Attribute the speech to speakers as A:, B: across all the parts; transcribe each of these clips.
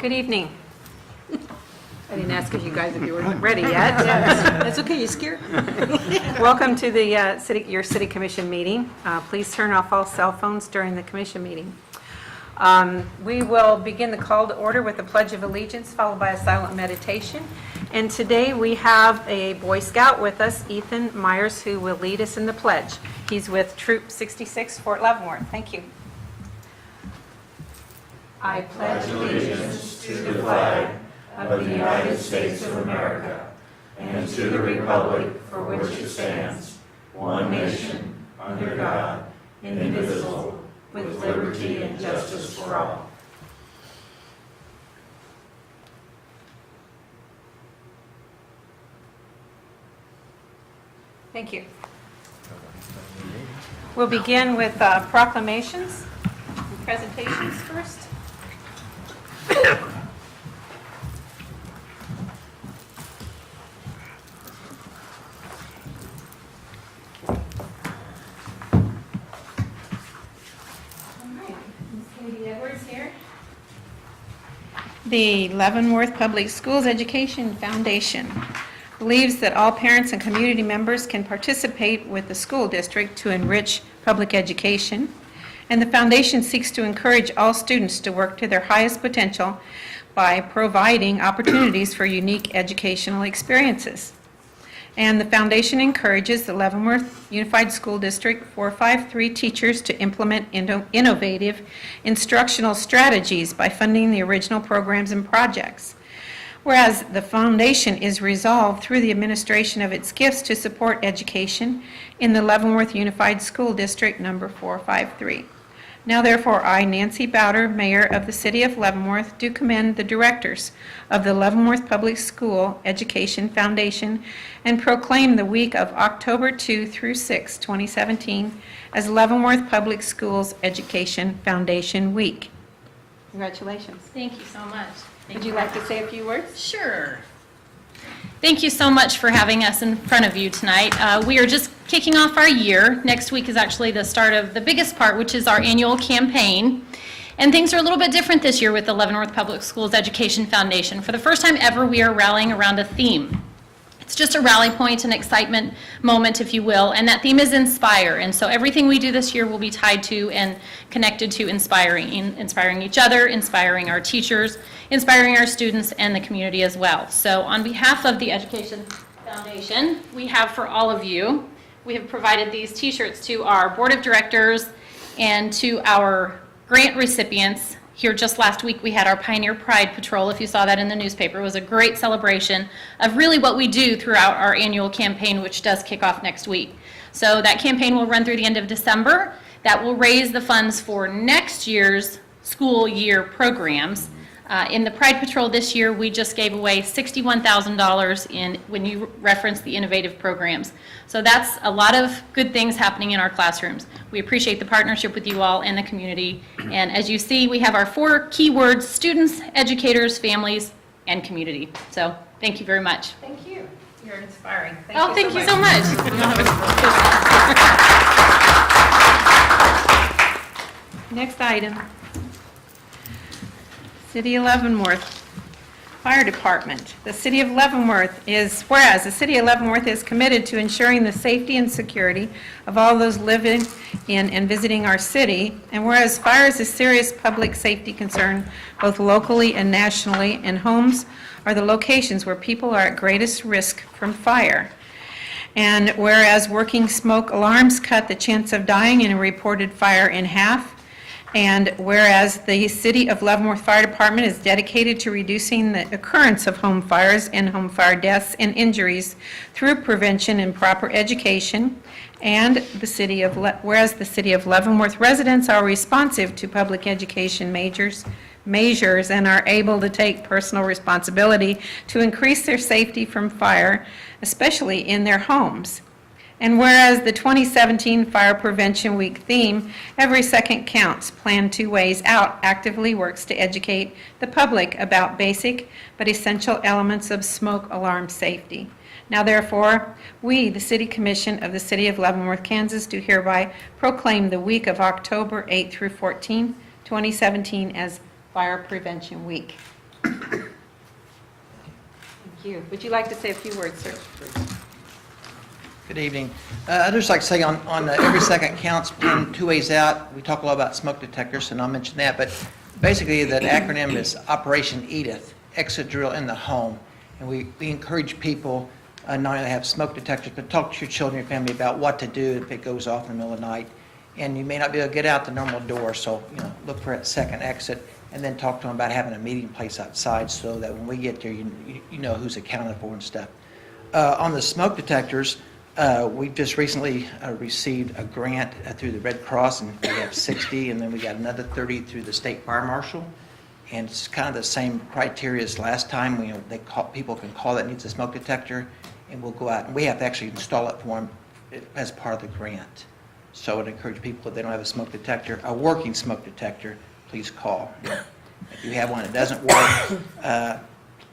A: Good evening. I didn't ask if you were ready yet. That's okay, you scared? Welcome to the your city commission meeting. Please turn off all cell phones during the commission meeting. We will begin the call to order with a pledge of allegiance followed by a silent meditation. And today we have a Boy Scout with us, Ethan Myers, who will lead us in the pledge. He's with Troop 66, Fort Leavenworth. Thank you. I pledge allegiance to the flag of the United States of America and to the republic for which it stands, one nation, under God, indivisible, with liberty and justice for all. Thank you. We'll begin with proclamations and presentations first. The Leavenworth Public Schools Education Foundation believes that all parents and community members can participate with the school district to enrich public education, and the foundation seeks to encourage all students to work to their highest potential by providing opportunities for unique educational experiences. And the foundation encourages the Leavenworth Unified School District 453 teachers to implement innovative instructional strategies by funding the original programs and projects. Whereas the foundation is resolved through the administration of its gifts to support education in the Leavenworth Unified School District number 453. Now therefore, I, Nancy Bowder, Mayor of the City of Leavenworth, do commend the directors of the Leavenworth Public School Education Foundation and proclaim the week of October 2 through 6, 2017 as Leavenworth Public Schools Education Foundation Week. Congratulations.
B: Thank you so much.
A: Would you like to say a few words?
B: Sure. Thank you so much for having us in front of you tonight. We are just kicking off our year. Next week is actually the start of the biggest part, which is our annual campaign. And things are a little bit different this year with the Leavenworth Public Schools Education Foundation. For the first time ever, we are rallying around a theme. It's just a rally point, an excitement moment, if you will, and that theme is inspire. And so everything we do this year will be tied to and connected to inspiring each other, inspiring our teachers, inspiring our students, and the community as well. So on behalf of the Education Foundation, we have for all of you, we have provided these t-shirts to our board of directors and to our grant recipients. Here just last week we had our Pioneer Pride Patrol. If you saw that in the newspaper, it was a great celebration of really what we do throughout our annual campaign, which does kick off next week. So that campaign will run through the end of December. That will raise the funds for next year's school year programs. In the Pride Patrol this year, we just gave away $61,000 when you reference the innovative programs. So that's a lot of good things happening in our classrooms. We appreciate the partnership with you all and the community. And as you see, we have our 4 key words: students, educators, families, and community. So thank you very much.
A: Thank you. You're inspiring.
B: Thank you so much.
A: Next item. City of Leavenworth Fire Department. The City of Leavenworth is, whereas the City of Leavenworth is committed to ensuring the safety and security of all those living in and visiting our city, and whereas fire is a serious public safety concern both locally and nationally, and homes are the locations where people are at greatest risk from fire. And whereas working smoke alarms cut the chance of dying in a reported fire in half, and whereas the City of Leavenworth Fire Department is dedicated to reducing the occurrence of home fires and home fire deaths and injuries through prevention and proper education, and whereas the City of Leavenworth residents are responsive to public education measures and are able to take personal responsibility to increase their safety from fire, especially in their homes. And whereas the 2017 Fire Prevention Week theme, Every Second Counts, Plan 2 Ways Out, actively works to educate the public about basic but essential elements of smoke alarm safety. Now therefore, we, the City Commission of the City of Leavenworth, Kansas, do hereby proclaim the week of October 8 through 14, 2017 as Fire Prevention Week. Thank you. Would you like to say a few words, sir?
C: Good evening. I'd just like to say on every second counts, pin 2 ways out. We talk a lot about smoke detectors, and I'll mention that, but basically the acronym is Operation Edith, exit drill in the home. And we encourage people not only to have smoke detectors, but talk to your children, your family about what to do if it goes off in the middle of the night. And you may not be able to get out the normal door, so look for that second exit, and then talk to them about having a meeting place outside so that when we get there, you know who's accounted for and stuff. On the smoke detectors, we've just recently received a grant through the Red Cross, and we have 60, and then we got another 30 through the State Fire Marshal. And it's kind of the same criteria as last time. People can call that needs a smoke detector, and we'll go out, and we have to actually install it for them as part of the grant. So I would encourage people, if they don't have a smoke detector, a working smoke detector, please call. If you have one that doesn't work,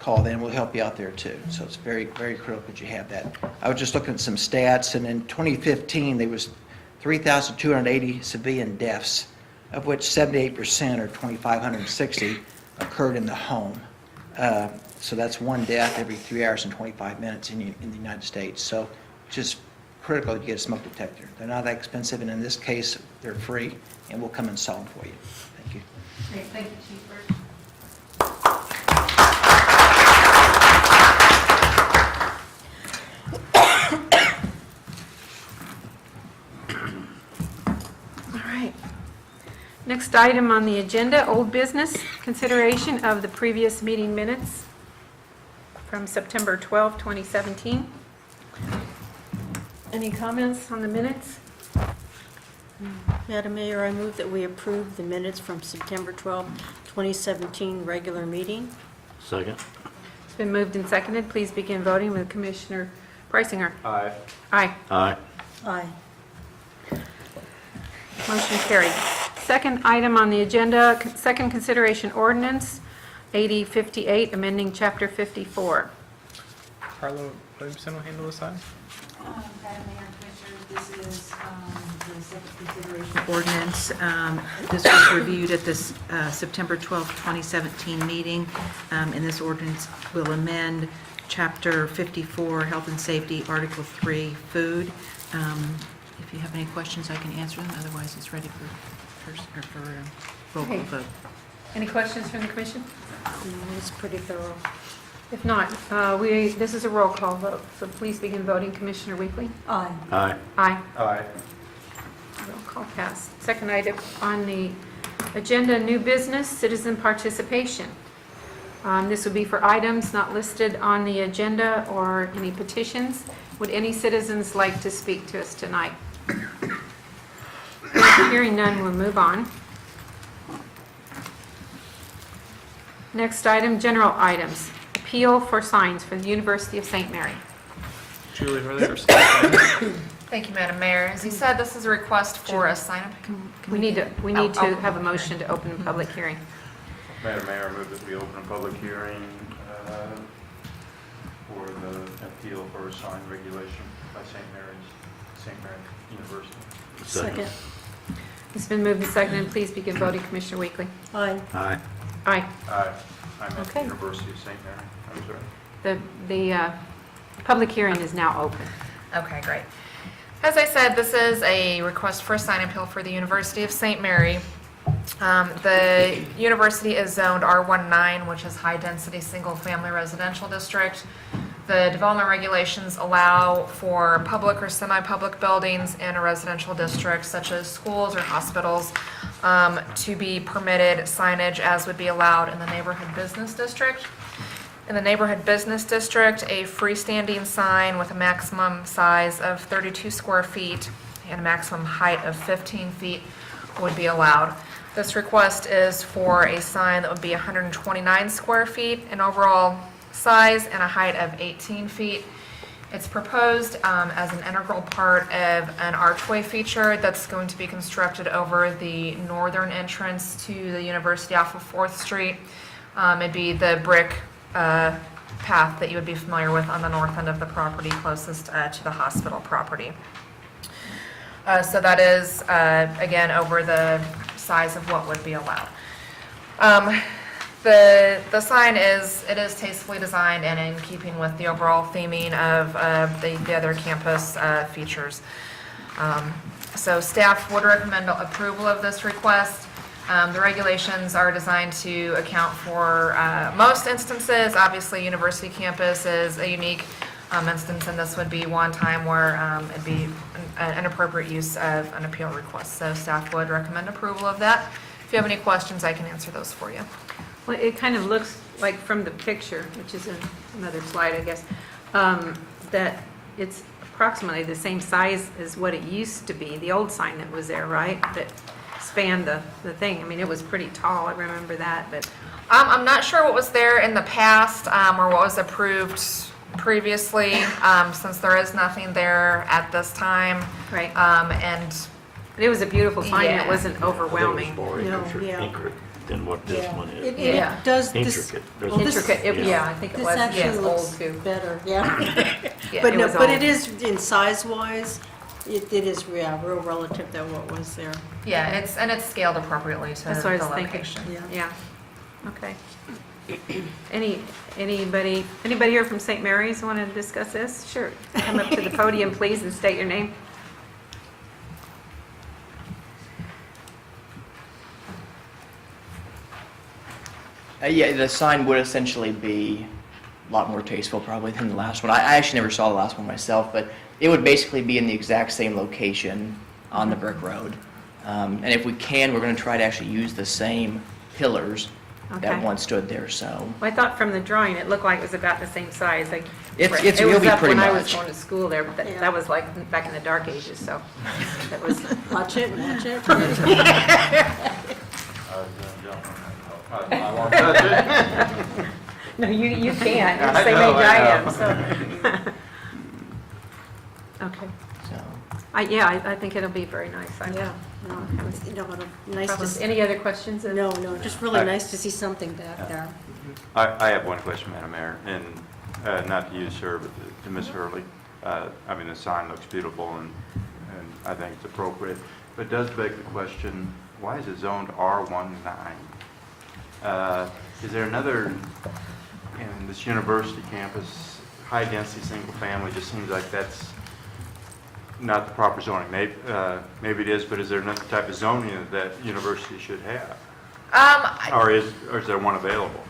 C: call them. We'll help you out there too. So it's very, very critical that you have that. I was just looking at some stats, and in 2015, there was 3,280 civilian deaths, of which 78%, or 2,560, occurred in the home. So that's one death every 3 hours and 25 minutes in the United States. So just critical that you get a smoke detector. They're not that expensive, and in this case, they're free, and we'll come install them for you. Thank you.
A: Great. Thank you, Chief Burke. All right. Next item on the agenda, old business, consideration of the previous meeting minutes from September 12, 2017. Any comments on the minutes?
D: Madam Mayor, I move that we approve the minutes from September 12, 2017 regular meeting.
E: Second.
A: It's been moved and seconded. Please begin voting with Commissioner Preisinger.
F: Aye.
A: Aye.
E: Aye.
D: Aye.
A: Motion carried. Second item on the agenda, second consideration ordinance 8058, amending Chapter 54.
F: Carlo Williamson will handle this item.
G: Madam Mayor and Commissioners, this is the second consideration ordinance. This was reviewed at this September 12, 2017 meeting, and this ordinance will amend Chapter 54, Health and Safety, Article 3, Food. If you have any questions, I can answer them. Otherwise, it's ready for roll call
A: Okay.
G: vote.
A: Any questions from the commission?
D: It's pretty thorough.
A: If not, this is a roll call vote, so please begin voting. Commissioner Weekly?
D: Aye.
E: Aye.
A: Aye.
F: Aye.
A: Roll call passed. Second item on the agenda, new business, citizen participation. This would be for items not listed on the agenda or any petitions. Would any citizens like to speak to us tonight? Hearing none, we'll move on. Next item, general items. Appeal for signs for the University of St. Mary.
F: Julie Hurley, our staff.
H: Thank you, Madam Mayor. As you said, this is a request for a sign-up.
A: We need to have a motion to open a public hearing.
I: Madam Mayor, I move that we open a public hearing for the appeal for a sign regulation by St. Mary University.
D: Second.
A: It's been moved and seconded. Please begin voting. Commissioner Weekly?
D: Aye.
E: Aye.
A: Aye.
I: Aye. I'm at
A: Okay.
I: the University of St. Mary. I'm sorry.
A: The public hearing is now open.
H: Okay, great. As I said, this is a request for a sign appeal for the University of St. Mary. The university is zoned R19, which is high-density, single-family residential district. The development regulations allow for public or semi-public buildings in a residential district, such as schools or hospitals, to be permitted signage as would be allowed in the neighborhood business district. In the neighborhood business district, a freestanding sign with a maximum size of 32 square feet and a maximum height of 15 feet would be allowed. This request is for a sign that would be 129 square feet in overall size and a height of 18 feet. It's proposed as an integral part of an archway feature that's going to be constructed over the northern entrance to the university off of 4th Street. It'd be the brick path that you would be familiar with on the north end of the property closest to the hospital property. So that is, again, over the size of what would be allowed. The sign it is tastefully designed and in keeping with the overall theming of the other campus features. So staff would recommend approval of this request. The regulations are designed to account for most instances. Obviously, university campus is a unique instance, and this would be one time where it'd be an appropriate use of an appeal request. So staff would recommend approval of that. If you have any questions, I can answer those for you.
A: Well, it kind of looks like from the picture, which is another slide, I guess, that it's approximately the same size as what it used to be, the old sign that was there, right? That spanned the thing. I mean, it was pretty tall, I remember that, but,
H: I'm not sure what was there in the past or what was approved previously, since there is nothing there at this time.
A: right.
H: And
A: But it was a beautiful sign, and it
H: Yeah.
A: wasn't overwhelming.
E: More
D: No,
E: intricate
D: yeah.
E: intricate than what this
D: Yeah.
E: one
D: It
E: is.
A: Yeah.
D: does, this,
E: Intricate. There's
D: well, this-
A: Intricate, yeah, I think it
D: this
A: was,
D: actually
A: yes,
D: looks
A: old too.
D: better, yeah.
H: yeah,
D: But
A: it
D: no,
A: was
D: but
A: old.
D: it is, in size-wise, it is, yeah, real relative to what was there.
H: yeah, it's scaled appropriately to
A: That's what I
H: the
A: was thinking.
H: location.
D: Yeah.
A: Yeah, okay. Anybody here from St. Mary's want to discuss this? Sure, come up to the podium, please, and state your name.
J: Yeah, the sign would essentially be a lot more tasteful probably than the last one. I actually never saw the last one myself, but it would basically be in the exact same location on the brick road. And if we can, we're going to try to actually use the same pillars
A: Okay.
J: that once stood there, so.
A: Well, I thought from the drawing, it looked like it was about the same size, like.
J: It's-
A: it
J: it'll
A: was
J: be
A: up
J: pretty
A: when I was
J: much.
A: going to school there, but
D: Yeah.
A: that was like back in the dark ages, so that was,
D: Watch it, watch it.
I: I won't touch it.
A: no, you can't, you're the
I: I
A: same
I: know,
A: age I
I: I
A: am,
I: know.
A: so. Okay,
J: So,
A: I think it'll be very nice.
D: Yeah, no, it's, nice to
A: Problems.
D: see.
A: Any other questions?
D: No, just really nice to see something back there.
I: I have one question, Madam Mayor, and not to use her, but to Ms. Hurley. I mean, the sign looks beautiful, and I think it's appropriate, but it does beg the question, why is it zoned R19? Is there another, in this university campus, high-density, single-family, just seems like that's not the proper zoning. Maybe it is, but is there another type of zoning that university should have? Or is there one available?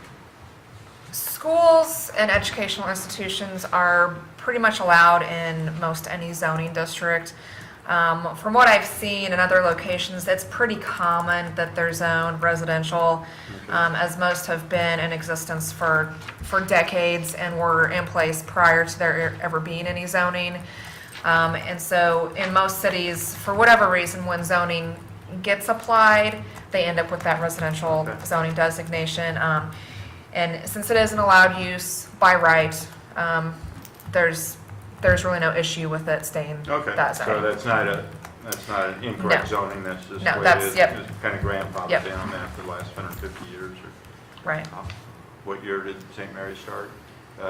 H: Schools and educational institutions are pretty much allowed in most any zoning district. From what I've seen in other locations, it's pretty common that they're zoned residential, as most have been in existence for decades and were in place prior to there ever being any zoning. And so in most cities, for whatever reason, when zoning gets applied, they end up with that residential
I: Okay.
H: zoning designation. And since it is an allowed use by right, there's really no issue with it staying
I: Okay,
H: that
I: so
H: zoning.
I: that's not an incorrect
H: No.
I: zoning, that's just
H: No,
I: the way it
H: that's-
I: is.
H: yep.
I: It's kind of grandfathered
H: Yep.
I: down there for the last 150 years, or
H: Right.
I: what year did St. Mary's start?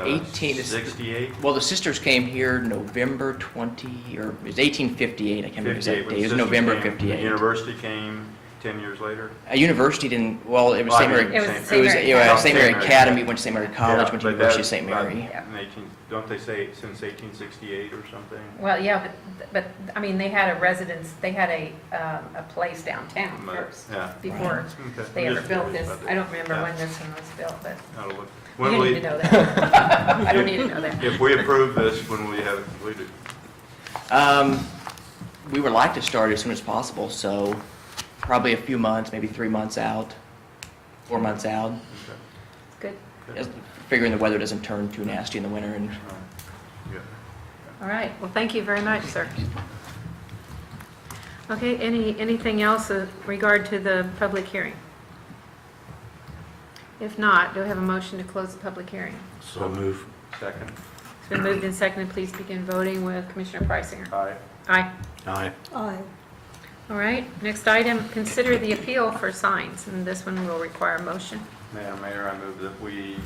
J: 18 is-
I: 68?
J: well, the sisters came here November 20, or it was 1858, I can't remember
I: 58,
J: exact
I: when
J: date. It was
I: sisters
J: November
I: came.
J: 58.
I: The university came 10 years later?
J: A university didn't, well, it was
I: Well, I
J: St.
I: mean,
J: Mary.
A: It was
I: St.
A: St. Mary
J: yeah,
I: Academy.
J: St. Mary
I: St. Mary
J: Academy, went to St. Mary College,
I: Yeah,
J: went to
I: but
J: University of
I: that's
J: St. Mary.
I: about in 18 Don't they say since 1868 or something?
A: Well, yeah, but, I mean, they had a residence, they had a place downtown
I: But,
A: first,
I: yeah.
A: before
I: Okay.
A: they
I: I'm
A: ever
I: just
A: built
I: curious
A: this.
I: about that.
A: I don't remember
I: Yeah.
A: when this one was built, but
I: That'll look-
A: you
I: when
A: don't
I: we-
A: need to know that. I don't need to know that.
I: If we approve this, when will you have it completed?
J: We would like to start as soon as possible, so probably a few months, maybe 3 months out, 4 months out.
I: Okay.
A: Good.
J: Just figuring the weather doesn't turn too nasty in the winter. And
I: Good.
A: All right, well, thank you very much, sir. Okay, anything else in regard to the public hearing? If not, do I have a motion to close the public hearing?
E: So move.
I: Second?
A: It's been moved and seconded. Please begin voting with Commissioner Preisinger.
I: Aye.
A: Aye.
E: Aye.
D: Aye.
A: All right, next item, consider the appeal for signs, and this one will require a motion.
I: Madam Mayor, I move that we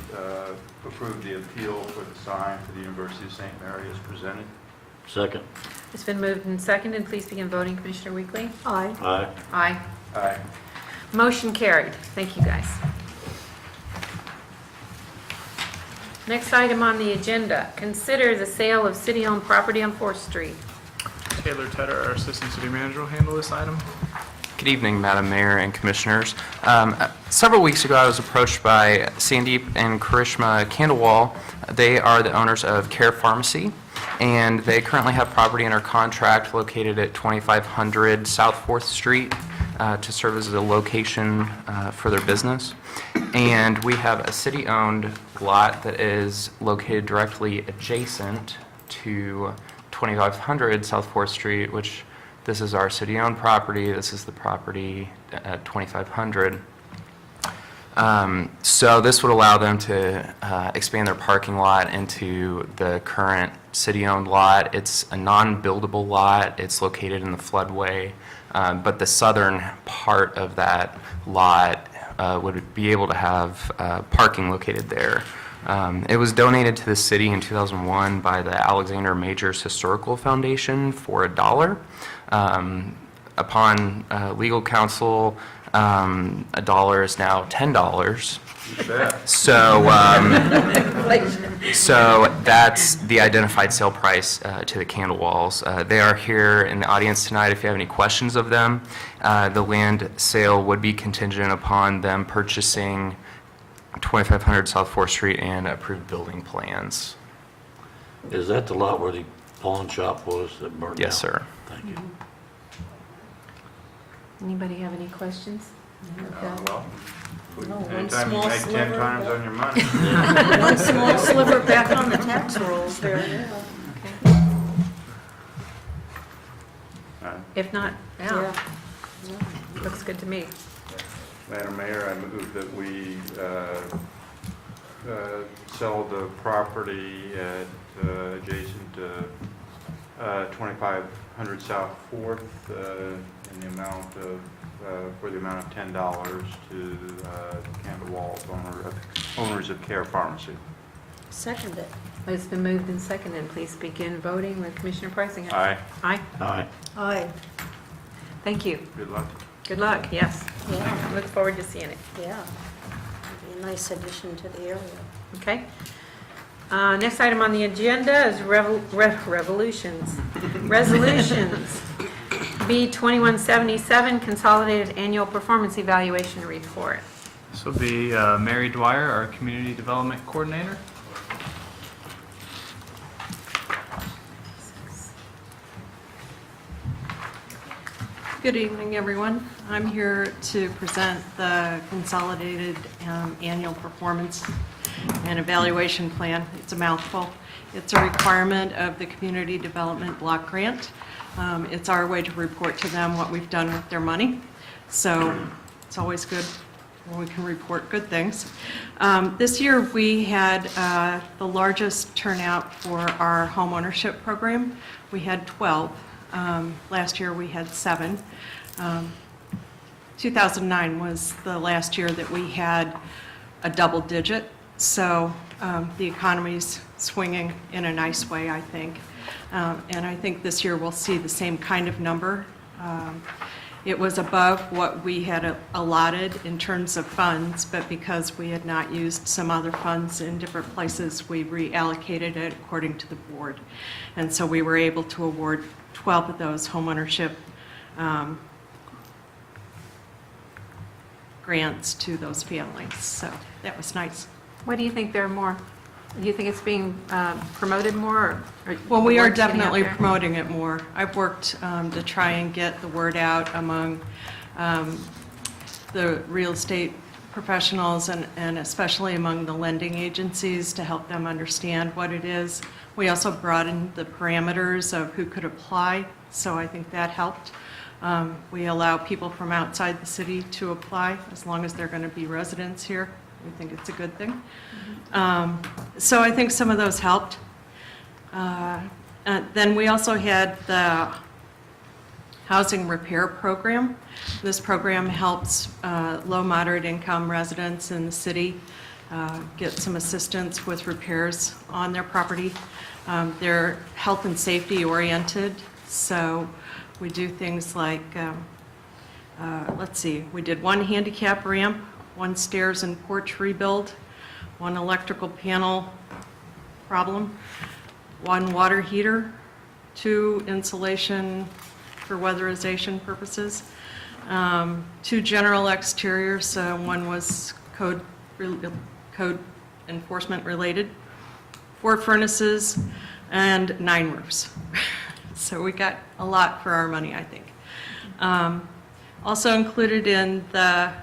I: approve the appeal for the sign for the University of St. Mary as presented.
E: Second.
A: It's been moved and seconded. Please begin voting, Commissioner Weekly.
D: Aye.
E: Aye.
A: Aye.
I: Aye.
A: Motion carried. Thank you, guys. Next item on the agenda, consider the sale of city-owned property on 4th Street.
F: Taylor Tedder, our Assistant City Manager, will handle this item.
K: Good evening, Madam Mayor and Commissioners. Several weeks ago, I was approached by Sandeep and Karishma Kandawal. They are the owners of Care Pharmacy, and they currently have property under contract located at 2500 South 4th Street to serve as a location for their business. And we have a city-owned lot that is located directly adjacent to 2500 South 4th Street, which this is our city-owned property. This is the property at 2500. So this would allow them to expand their parking lot into the current city-owned lot. It's a non-buildable lot. It's located in the floodway, but the southern part of that lot would be able to have parking located there. It was donated to the city in 2001 by the Alexander Majors Historical Foundation for $1. Upon legal counsel, $1 is now $10. So that's the identified sale price to the Candlewalls. They are here in the audience tonight if you have any questions of them. The land sale would be contingent upon them purchasing 2500 South 4th Street and approved building plans.
E: Is that the lot where the pawn shop was that burned down?
K: Yes, sir.
E: Thank you.
A: Anybody have any questions?
I: Well,
D: No, one
I: anytime you
D: small
I: make 10
D: sliver.
I: times on your money.
D: One small sliver back on the tax rolls there, yeah.
A: If not,
D: Yeah.
A: looks good to me.
I: Madam Mayor, I move that we sell the property at adjacent to 2500 South 4th in the amount of, for the amount of $10 to Candlewalls, owners of Care Pharmacy.
D: Second it.
A: It's been moved and seconded. Please begin voting with Commissioner Preisinger.
I: Aye.
A: Aye.
E: Aye.
D: Aye.
A: Thank you.
I: Good luck.
A: Good luck, yes.
D: Yeah,
A: Look forward to seeing it.
D: yeah. Be a nice addition to the area.
A: Okay. Next item on the agenda is resolutions. B 2177, Consolidated Annual Performance Evaluation Report.
F: This will be Mary Dwyer, our Community Development Coordinator.
L: Good evening, everyone. I'm here to present the Consolidated Annual Performance and Evaluation Plan. It's a mouthful. It's a requirement of the Community Development Block Grant. It's our way to report to them what we've done with their money. So it's always good when we can report good things. This year, we had the largest turnout for our homeownership program. We had 12. Last year, we had 7. 2009 was the last year that we had a double digit, so the economy's swinging in a nice way, I think. And I think this year we'll see the same kind of number. It was above what we had allotted in terms of funds, but because we had not used some other funds in different places, we reallocated it according to the board. And so we were able to award 12 of those homeownership grants to those families. So that was nice.
A: What do you think there are more? Do you think it's being promoted more? Or
L: Well, we are
A: word's getting out
L: definitely
A: there?
L: promoting it more. I've worked to try and get the word out among the real estate professionals and especially among the lending agencies to help them understand what it is. We also broadened the parameters of who could apply, so I think that helped. We allow people from outside the city to apply as long as they're going to be residents here. We think it's a good thing. So I think some of those helped. Then we also had the housing repair program. This program helps low, moderate income residents in the city get some assistance with repairs on their property. They're health and safety oriented, so we do things like, let's see, we did 1 handicap ramp, 1 stairs and porch rebuild, 1 electrical panel problem. 1 water heater, 2 insulation for weatherization purposes, 2 general exteriors, 1 was code enforcement related, 4 furnaces, and 9 roofs. So we got a lot for our money, I think. Also included in the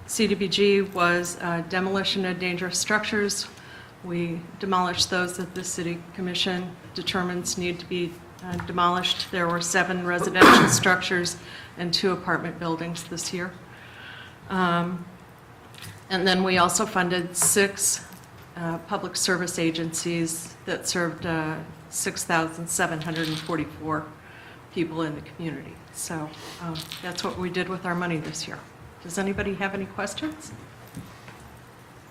L: CDBG was demolition of dangerous structures. We demolished those that the City Commission determines need to be demolished. There were 7 residential structures and 2 apartment buildings this year. And then we also funded 6 public service agencies that served 6,744 people in the community. So that's what we did with our money this year. Does anybody have any questions?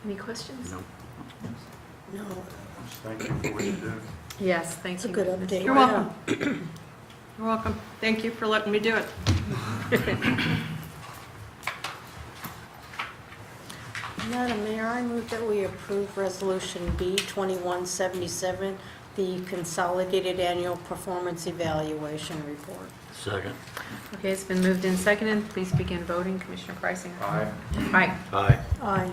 A: Any questions?
I: No.
D: No,
I: Thank you for what you do.
A: Yes, thank
D: it's a
A: you.
D: good update.
L: You're welcome. You're welcome. Thank you for letting me do it.
D: Madam Mayor, I move that we approve Resolution B 2177, the Consolidated Annual Performance Evaluation Report.
E: Second.
A: Okay, it's been moved and seconded. Please begin voting. Commissioner Preisinger.
I: Aye.
A: Aye.
E: Aye.
D: Aye.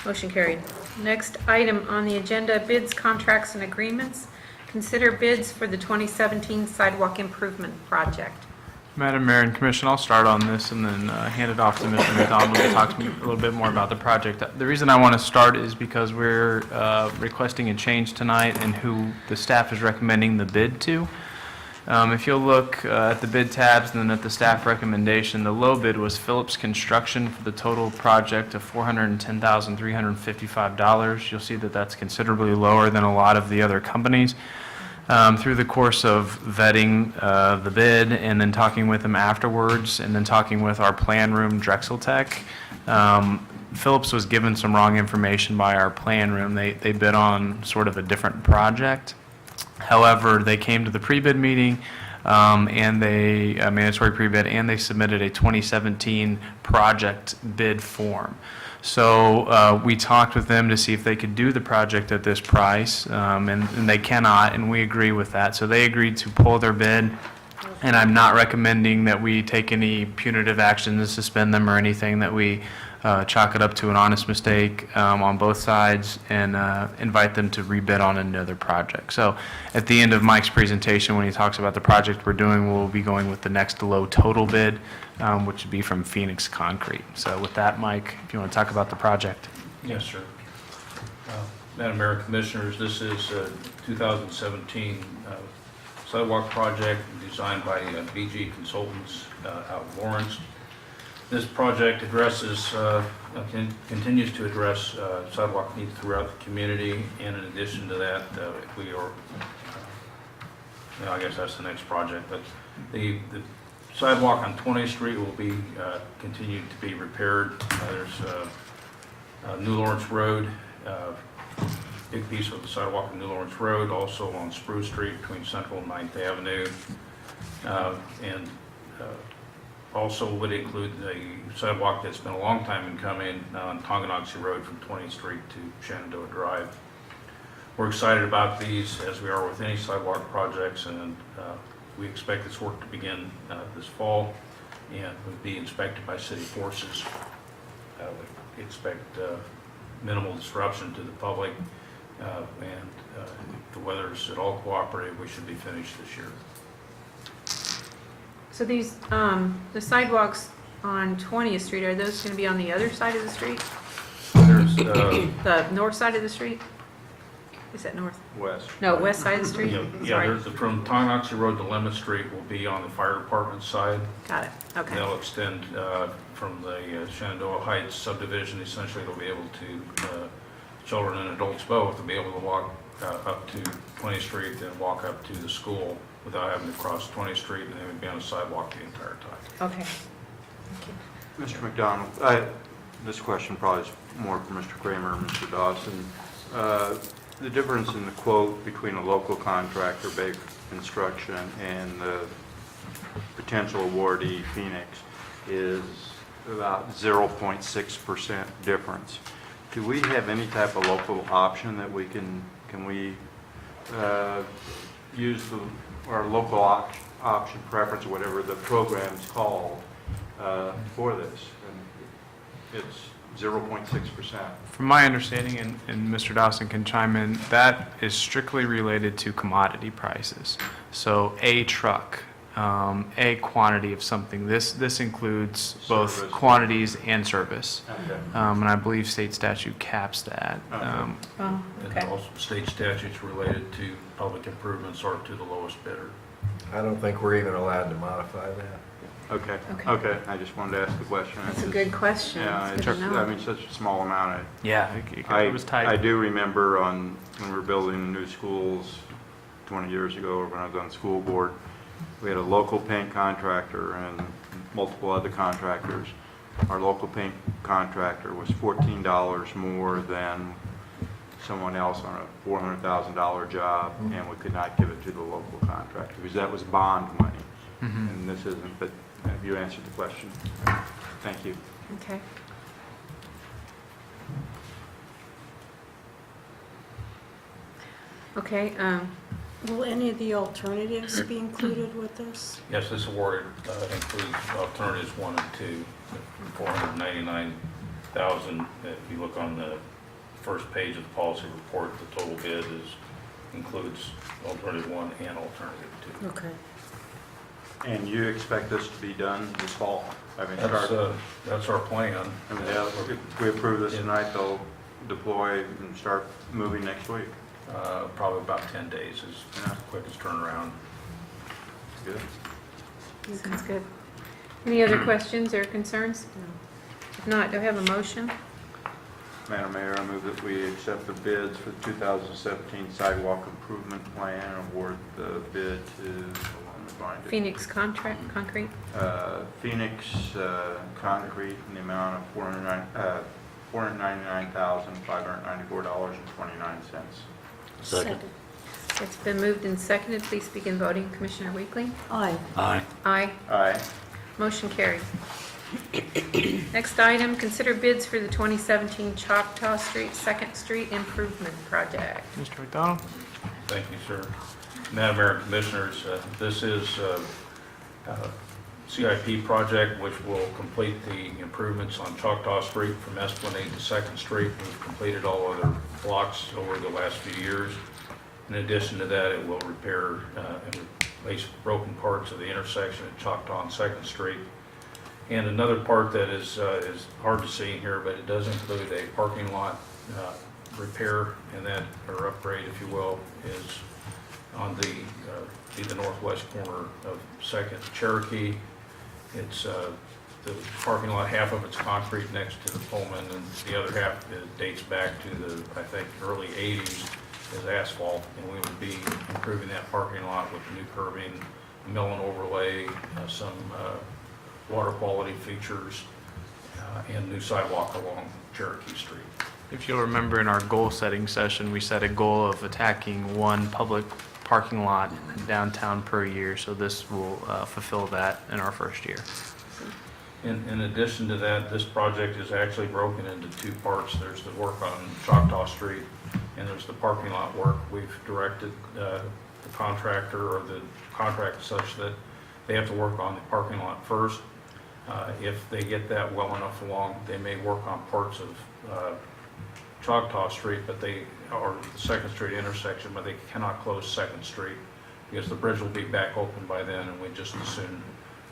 A: Motion carried. Next item on the agenda, bids, contracts, and agreements. Consider bids for the 2017 sidewalk improvement project.
F: Madam Mayor and Commission, I'll start on this and then hand it off to Mr. McDonald to talk to me a little bit more about the project. The reason I want to start is because we're requesting a change tonight in who the staff is recommending the bid to. If you'll look at the bid tabs and then at the staff recommendation, the low bid was Phillips Construction for the total project of $410,355. You'll see that that's considerably lower than a lot of the other companies. Through the course of vetting the bid and then talking with them afterwards and then talking with our plan room, Drexel Tech, Phillips was given some wrong information by our plan room. They bid on sort of a different project. However, they came to the pre-bid meeting and they, mandatory pre-bid, and they submitted a 2017 project bid form. So we talked with them to see if they could do the project at this price, and they cannot, and we agree with that. So they agreed to pull their bid, and I'm not recommending that we take any punitive action to suspend them or anything, that we chalk it up to an honest mistake on both sides and invite them to rebid on another project. So at the end of Mike's presentation, when he talks about the project we're doing, we'll be going with the next low total bid, which would be from Phoenix Concrete. So with that, Mike, if you want to talk about the project.
E: Yes, sir. Madam Mayor, Commissioners, this is a 2017 sidewalk project designed by BG Consultants out of Lawrence. This project addresses, continues to address sidewalk needs throughout the community, and in addition to that, we are, I guess that's the next project, but the sidewalk on 20th Street will be continued to be repaired. There's New Lawrence Road, big piece of the sidewalk on New Lawrence Road, also on Spruce Street between Central and 9th Avenue, and also would include the sidewalk that's been a long time in coming on Tonganoxie Road from 20th Street to Shenandoah Drive. We're excited about these, as we are with any sidewalk projects, and we expect this work to begin this fall and would be inspected by city forces. We expect minimal disruption to the public, and if the weather's at all cooperative, we should be finished this year.
A: So these, the sidewalks on 20th Street, are those going to be on the other side of the street?
E: There's
A: The north side of the street? Is that north?
I: West.
A: No, west side of the street?
E: yeah,
A: Sorry.
E: there's from Tonganoxie Road to Lemon Street will be on the fire department side.
A: Got it, okay.
E: They'll extend from the Shenandoah Heights subdivision. Essentially, they'll be able to, children and adults both, will be able to walk up to 20th Street, then walk up to the school without having to cross 20th Street, and they would be on a sidewalk the entire time.
A: Okay.
I: Mr. McDonald, this question probably is more for Mr. Kramer or Mr. Dawson. The difference in the quote between a local contractor, Baker Construction, and the potential awardee, Phoenix, is about 0.6% difference. Do we have any type of local option that we can can we use our local option preference, or whatever the program's called, for this? And it's 0.6%.
F: From my understanding, and Mr. Dawson can chime in, that is strictly related to commodity prices. So a truck, a quantity of something, this includes both
I: Service.
F: quantities and service.
I: Okay.
F: And I believe state statute caps that.
I: Okay.
A: Oh,
E: And
A: okay.
E: also state statutes related to public improvements or to the lowest bidder.
M: I don't think we're even allowed to modify that.
I: Okay,
A: Okay.
I: okay, I just wanted to ask the question.
A: That's a
I: It's
A: good
I: just-
A: question.
I: Yeah,
A: It's
I: it's,
A: good to know.
I: I mean, such a small amount.
F: Yeah, it was tight.
I: I do remember when we were building new schools 20 years ago, or when I was on the school board, we had a local paint contractor and multiple other contractors. Our local paint contractor was $14 more than someone else on a $400,000 job, and we could not give it to the local contractor because that was bond money. And this isn't, but have you answered the question? Thank you.
A: Okay. Okay,
D: Will any of the alternatives be included with this?
E: Yes, this award includes alternatives 1 and 2, $499,000. If you look on the first page of the policy report, the total bid includes alternative 1 and alternative 2.
D: Okay.
I: And you expect this to be done this fall? I mean,
E: That's our plan.
I: I mean, if we approve this tonight, they'll deploy and start moving next week.
E: Probably about 10 days is the quickest turnaround.
I: Good.
A: sounds good. Any other questions or concerns? If not, do I have a motion?
I: Madam Mayor, I move that we accept the bids for the 2017 sidewalk improvement plan and award the bid to, hold on, let me find it.
A: Phoenix Concrete?
I: Phoenix Concrete in the amount of $499,594.29.
D: Second.
A: It's been moved and seconded. Please begin voting. Commissioner Weekly?
D: Aye.
M: Aye.
A: Aye.
I: Aye.
A: Motion carried. Next item, consider bids for the 2017 Choctaw Street, 2nd Street Improvement Project.
F: Mr. McDonald?
E: Thank you, sir. Madam Mayor and Commissioners, this is a CIP project which will complete the improvements on Choctaw Street from Esplanade to 2nd Street. We've completed all other blocks over the last few years. In addition to that, it will repair and replace broken parts of the intersection at Choctaw and 2nd Street. And another part that is hard to see here, but it does include a parking lot repair and that, or upgrade, if you will, is on the northwest corner of 2nd Cherokee. It's the parking lot, half of it's concrete next to the Pullman, and the other half dates back to the, I think, early 80s as asphalt. And we would be improving that parking lot with new curbing, mill and overlay, some water quality features, and new sidewalk along Cherokee Street.
F: If you'll remember in our goal-setting session, we set a goal of attacking one public parking lot downtown per year, so this will fulfill that in our first year.
E: In addition to that, this project is actually broken into 2 parts. There's the work on Choctaw Street, and there's the parking lot work. We've directed the contractor or the contract such that they have to work on the parking lot first. If they get that well enough along, they may work on parts of Choctaw Street, or the 2nd Street intersection, but they cannot close 2nd Street because the bridge will be back open by then, and we just as soon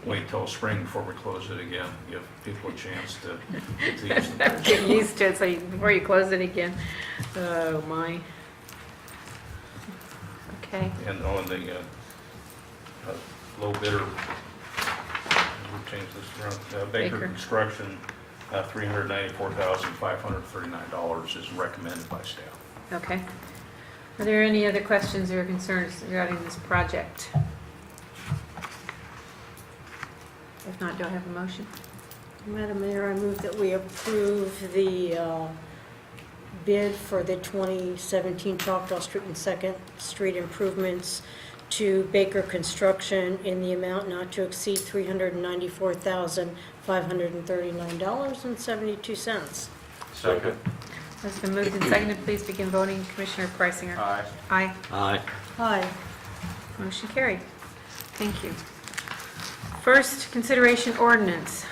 E: wait till spring before we close it again, give people a chance to get to use the bridge.
A: Get used to it so before you close it again. Oh, my. Okay.
E: And on the low bidder, we'll change this around, Baker
A: Baker.
E: Construction, $394,539 is recommended by staff.
A: Okay. Are there any other questions or concerns regarding this project? If not, do I have a motion?
D: Madam Mayor, I move that we approve the bid for the 2017 Choctaw Street and 2nd Street improvements to Baker Construction in the amount not to exceed $394,539.72.
I: Second.
A: Has been moved and seconded. Please begin voting. Commissioner Preisinger.
I: Aye.
A: Aye.
M: Aye.
D: Aye.
A: Motion carried. Thank you. First, consideration ordinance.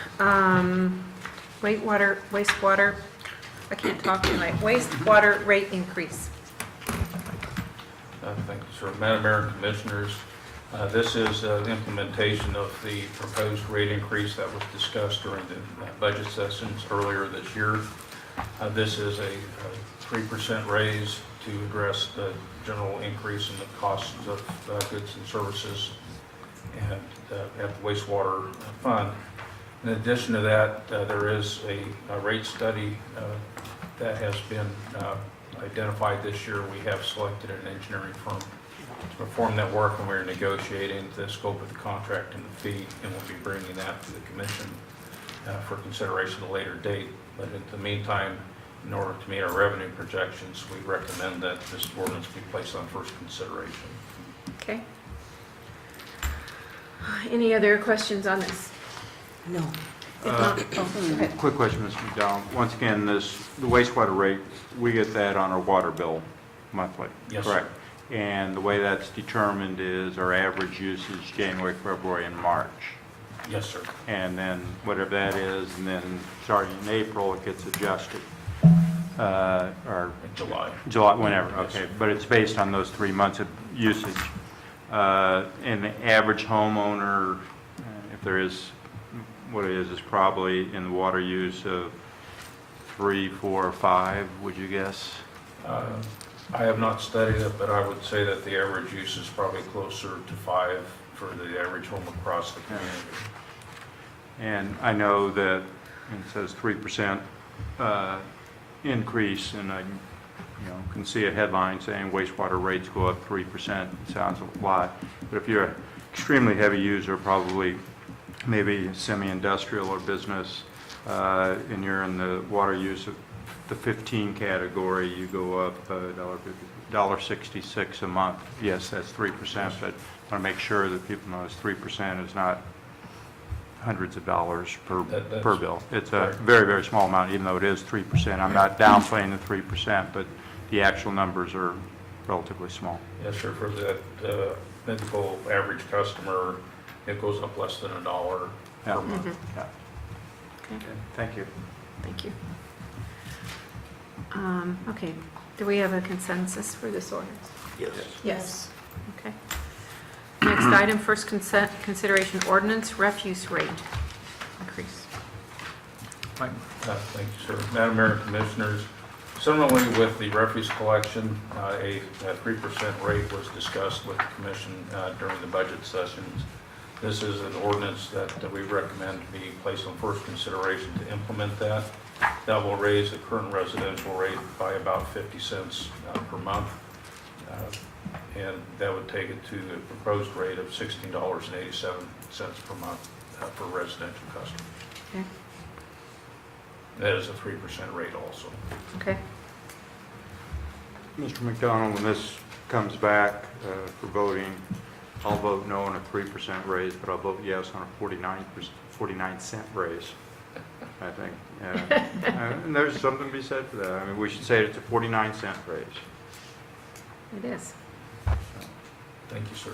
A: Wastewater, I can't talk tonight. Wastewater rate increase.
E: Thank you, sir. Madam Mayor and Commissioners, this is the implementation of the proposed rate increase that was discussed during the budget sessions earlier this year. This is a 3% raise to address the general increase in the costs of goods and services and at the wastewater fund. In addition to that, there is a rate study that has been identified this year. We have selected an engineering firm to perform that work, and we're negotiating the scope of the contract and the fee, and we'll be bringing that to the commission for consideration at a later date. But in the meantime, in order to meet our revenue projections, we recommend that this ordinance be placed on first consideration.
A: Okay. Any other questions on this?
D: No.
A: If not, oh, go ahead.
I: Quick question, Mr. McDonald. Once again, the wastewater rate, we get that on our water bill monthly?
E: Yes, sir.
I: Correct. And the way that's determined is our average usage January, February, and March.
E: Yes, sir.
I: And then whatever that is, and then starting in April, it gets adjusted. Or
E: In July.
I: July, whenever,
E: Yes,
I: okay.
E: sir.
I: But it's based on those 3 months of usage. And the average homeowner, if there is, what it is probably in the water use of 3, 4, or 5, would you guess?
E: I have not studied it, but I would say that the average use is probably closer to 5 for the average home across the community.
I: And I know that it says 3% increase, and I can see a headline saying wastewater rates go up 3%. It sounds a lot. But if you're an extremely heavy user, probably maybe semi-industrial or business, and you're in the water use of the 15 category, you go up $1.66 a month. Yes, that's 3%, but I want to make sure that people know it's 3% is not hundreds of dollars per bill. It's a
E: correct.
I: very, very small amount, even though it is 3%. I'm not downplaying the 3%, but the actual numbers are relatively small.
E: Yes, sir. For the typical average customer, it goes up less than $1
I: Yeah.
E: per month.
I: Yeah.
A: Okay,
I: Thank you.
A: thank you. Okay, do we have a consensus for this ordinance?
M: Yes.
A: Yes. Okay. Next item, first consideration ordinance, refuse rate increase.
E: Thank you, sir. Madam Mayor and Commissioners, similarly with the refuse collection, a 3% rate was discussed with the commission during the budget sessions. This is an ordinance that we recommend be placed on first consideration to implement that. That will raise the current residential rate by about 50 cents per month. And that would take it to the proposed rate of $16.87 per month for residential customers.
A: Okay.
E: That is a 3% rate also.
A: Okay.
I: Mr. McDonald, when this comes back for voting, I'll vote no on a 3% raise, but I'll vote yes on a 49-cent raise, I think. And there's something to be said for that. I mean, we should say it's a 49-cent raise.
A: It is.
E: Thank you, sir.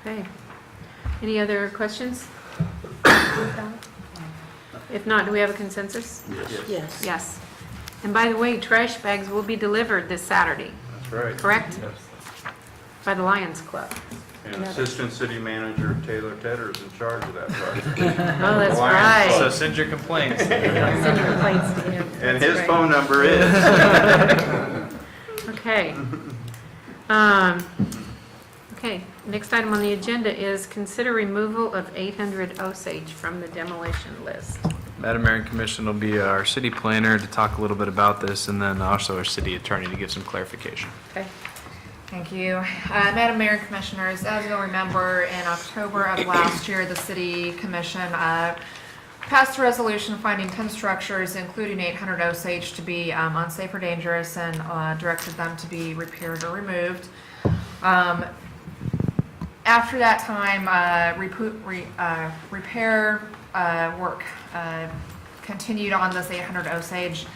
A: Okay. Any other questions? If not, do we have a consensus?
D: Yes.
A: Yes. And by the way, trash bags will be delivered this Saturday,
I: That's right.
A: correct?
I: Yes.
A: By the Lions Club.
I: And Assistant City Manager Taylor Tedder is in charge of that project.
A: Oh, that's
I: Lions
F: So
A: right.
F: send your complaints.
A: Send your complaints to him.
I: And
A: That's
I: his
A: right.
I: phone number is.
A: Okay. Okay, next item on the agenda is consider removal of 800 Osage from the demolition list.
F: Madam Mayor and Commission will be our city planner to talk a little bit about this, and then also our city attorney to give some clarification.
A: Okay.
H: Thank you. Madam Mayor and Commissioners, as you'll remember, in October of last year, the City Commission passed a resolution finding 10 structures, including 800 Osage, to be unsafe or dangerous, and directed them to be repaired or removed. After that time, repair work continued on this 800 Osage.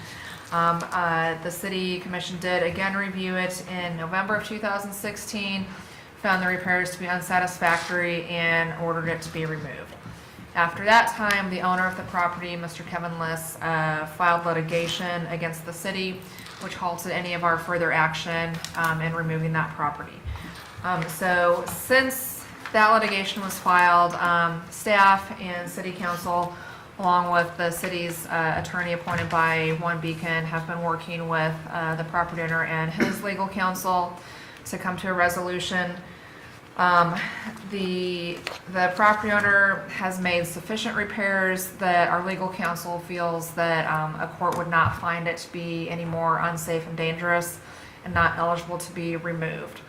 H: The city commission did again review it in November of 2016, found the repairs to be unsatisfactory, and ordered it to be removed. After that time, the owner of the property, Mr. Kevin Liss, filed litigation against the city, which halted any of our further action in removing that property. So since that litigation was filed, staff and city council, along with the city's attorney appointed by One Beacon, have been working with the property owner and his legal counsel to come to a resolution. The property owner has made sufficient repairs that our legal counsel feels that a court would not find it to be any more unsafe and dangerous and not eligible to be removed.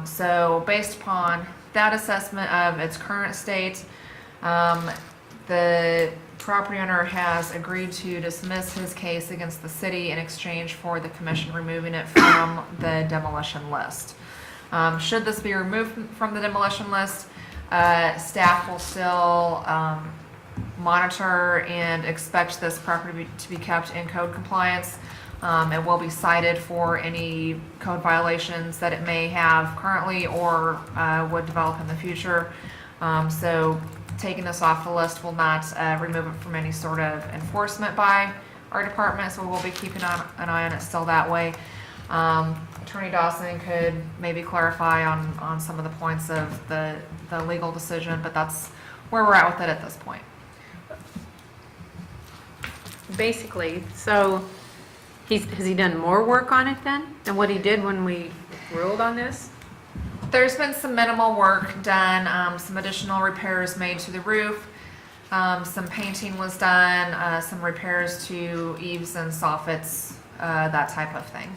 H: So based upon that assessment of its current state, the property owner has agreed to dismiss his case against the city in exchange for the commission removing it from the demolition list. Should this be removed from the demolition list, staff will still monitor and expect this property to be kept in code compliance. It will be cited for any code violations that it may have currently or would develop in the future. So taking this off the list will not remove it from any sort of enforcement by our department, so we'll be keeping an eye on it still that way. Attorney Dawson could maybe clarify on some of the points of the legal decision, but that's where we're at with it at this point.
A: Basically, so has he done more work on it then than what he did when we ruled on this?
H: There's been some minimal work done, some additional repairs made to the roof, some painting was done, some repairs to eaves and soffits, that type of thing.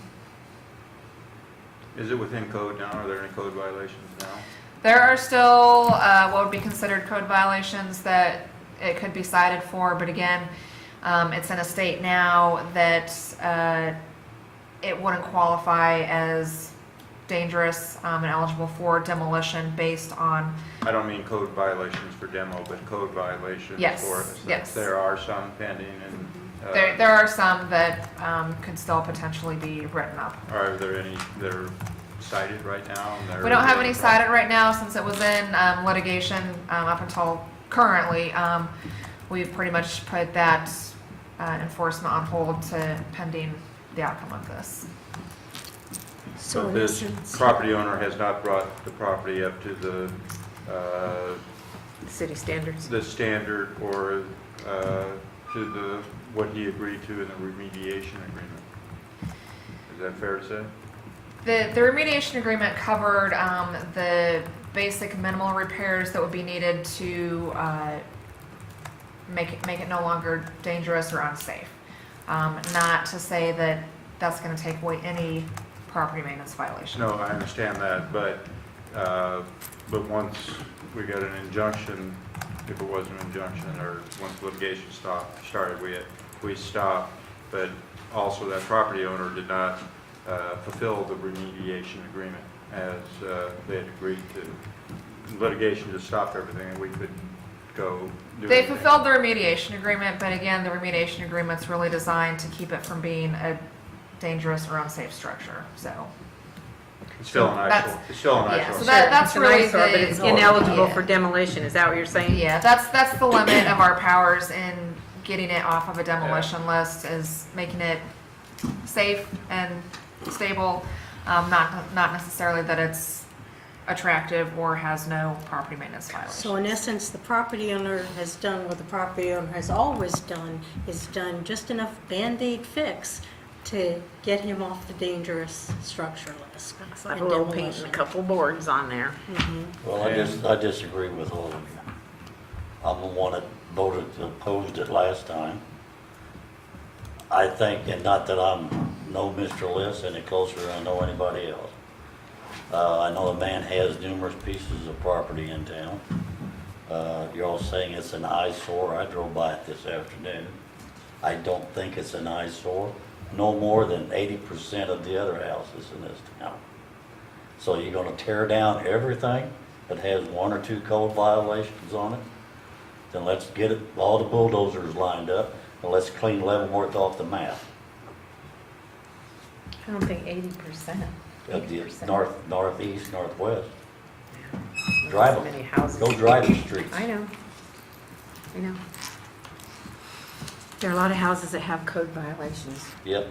I: Is it within code now? Are there any code violations now?
H: There are still what would be considered code violations that it could be cited for, but again, it's in a state now that it wouldn't qualify as dangerous and eligible for demolition based on.
I: I don't mean code violations for demo, but code violations
H: Yes,
I: for.
H: yes.
I: There are some pending and.
H: There are some that could still potentially be written up.
I: Are there any that are cited right now? And
H: We don't have any cited right now since it was in litigation up until currently. We've pretty much put that enforcement on hold to pending the outcome of this.
I: So
D: in
I: this
D: essence-
I: property owner has not brought the property up to the
A: City standards.
I: the standard or to the, what he agreed to in the remediation agreement. Is that fair to say?
H: The remediation agreement covered the basic minimal repairs that would be needed to make it no longer dangerous or unsafe. Not to say that that's going to take away any property maintenance violation.
I: No, I understand that, but once we got an injunction, if it was an injunction, or once litigation started, we stopped, but also that property owner did not fulfill the remediation agreement as they had agreed to. Litigation just stopped everything, and we could go do
H: They
I: anything.
H: fulfilled the remediation agreement, but again, the remediation agreement's really designed to keep it from being a dangerous or unsafe structure, so.
I: It's still an
H: That's-
I: eyesore. It's still an
H: Yeah,
I: eyesore.
H: so that's
A: It's an
H: really
A: eyesore, but it's
H: the.
A: ineligible
H: Yeah.
A: for demolition, is that what you're saying?
H: Yeah, that's the limit of our powers in getting it off of a demolition list, is making it safe and stable, not necessarily that it's attractive or has no property maintenance violations.
D: So in essence, the property owner has done what the property owner has always done, is done just enough Band-Aid fix to get him off the dangerous structure list.
A: Like a little paint and a couple boards on there.
N: Well, I disagree with all of you. I'm the one that voted, opposed it last time. I think, and not that I'm know Mr. Liss any closer than I know anybody else. I know the man has numerous pieces of property in town. You're all saying it's an eyesore. I drove by it this afternoon. I don't think it's an eyesore, no more than 80% of the other houses in this town. So you're gonna tear down everything that has 1 or 2 code violations on it, then let's get it, all the bulldozers lined up, and let's clean Leavenworth off the map.
A: I don't think 80%.
N: Of the
A: 80%.
N: northeast, northwest. Drive
A: So many
N: them.
A: houses.
N: Go drive the streets.
A: I know. I know. There are a lot of houses that have code violations.
N: Yep,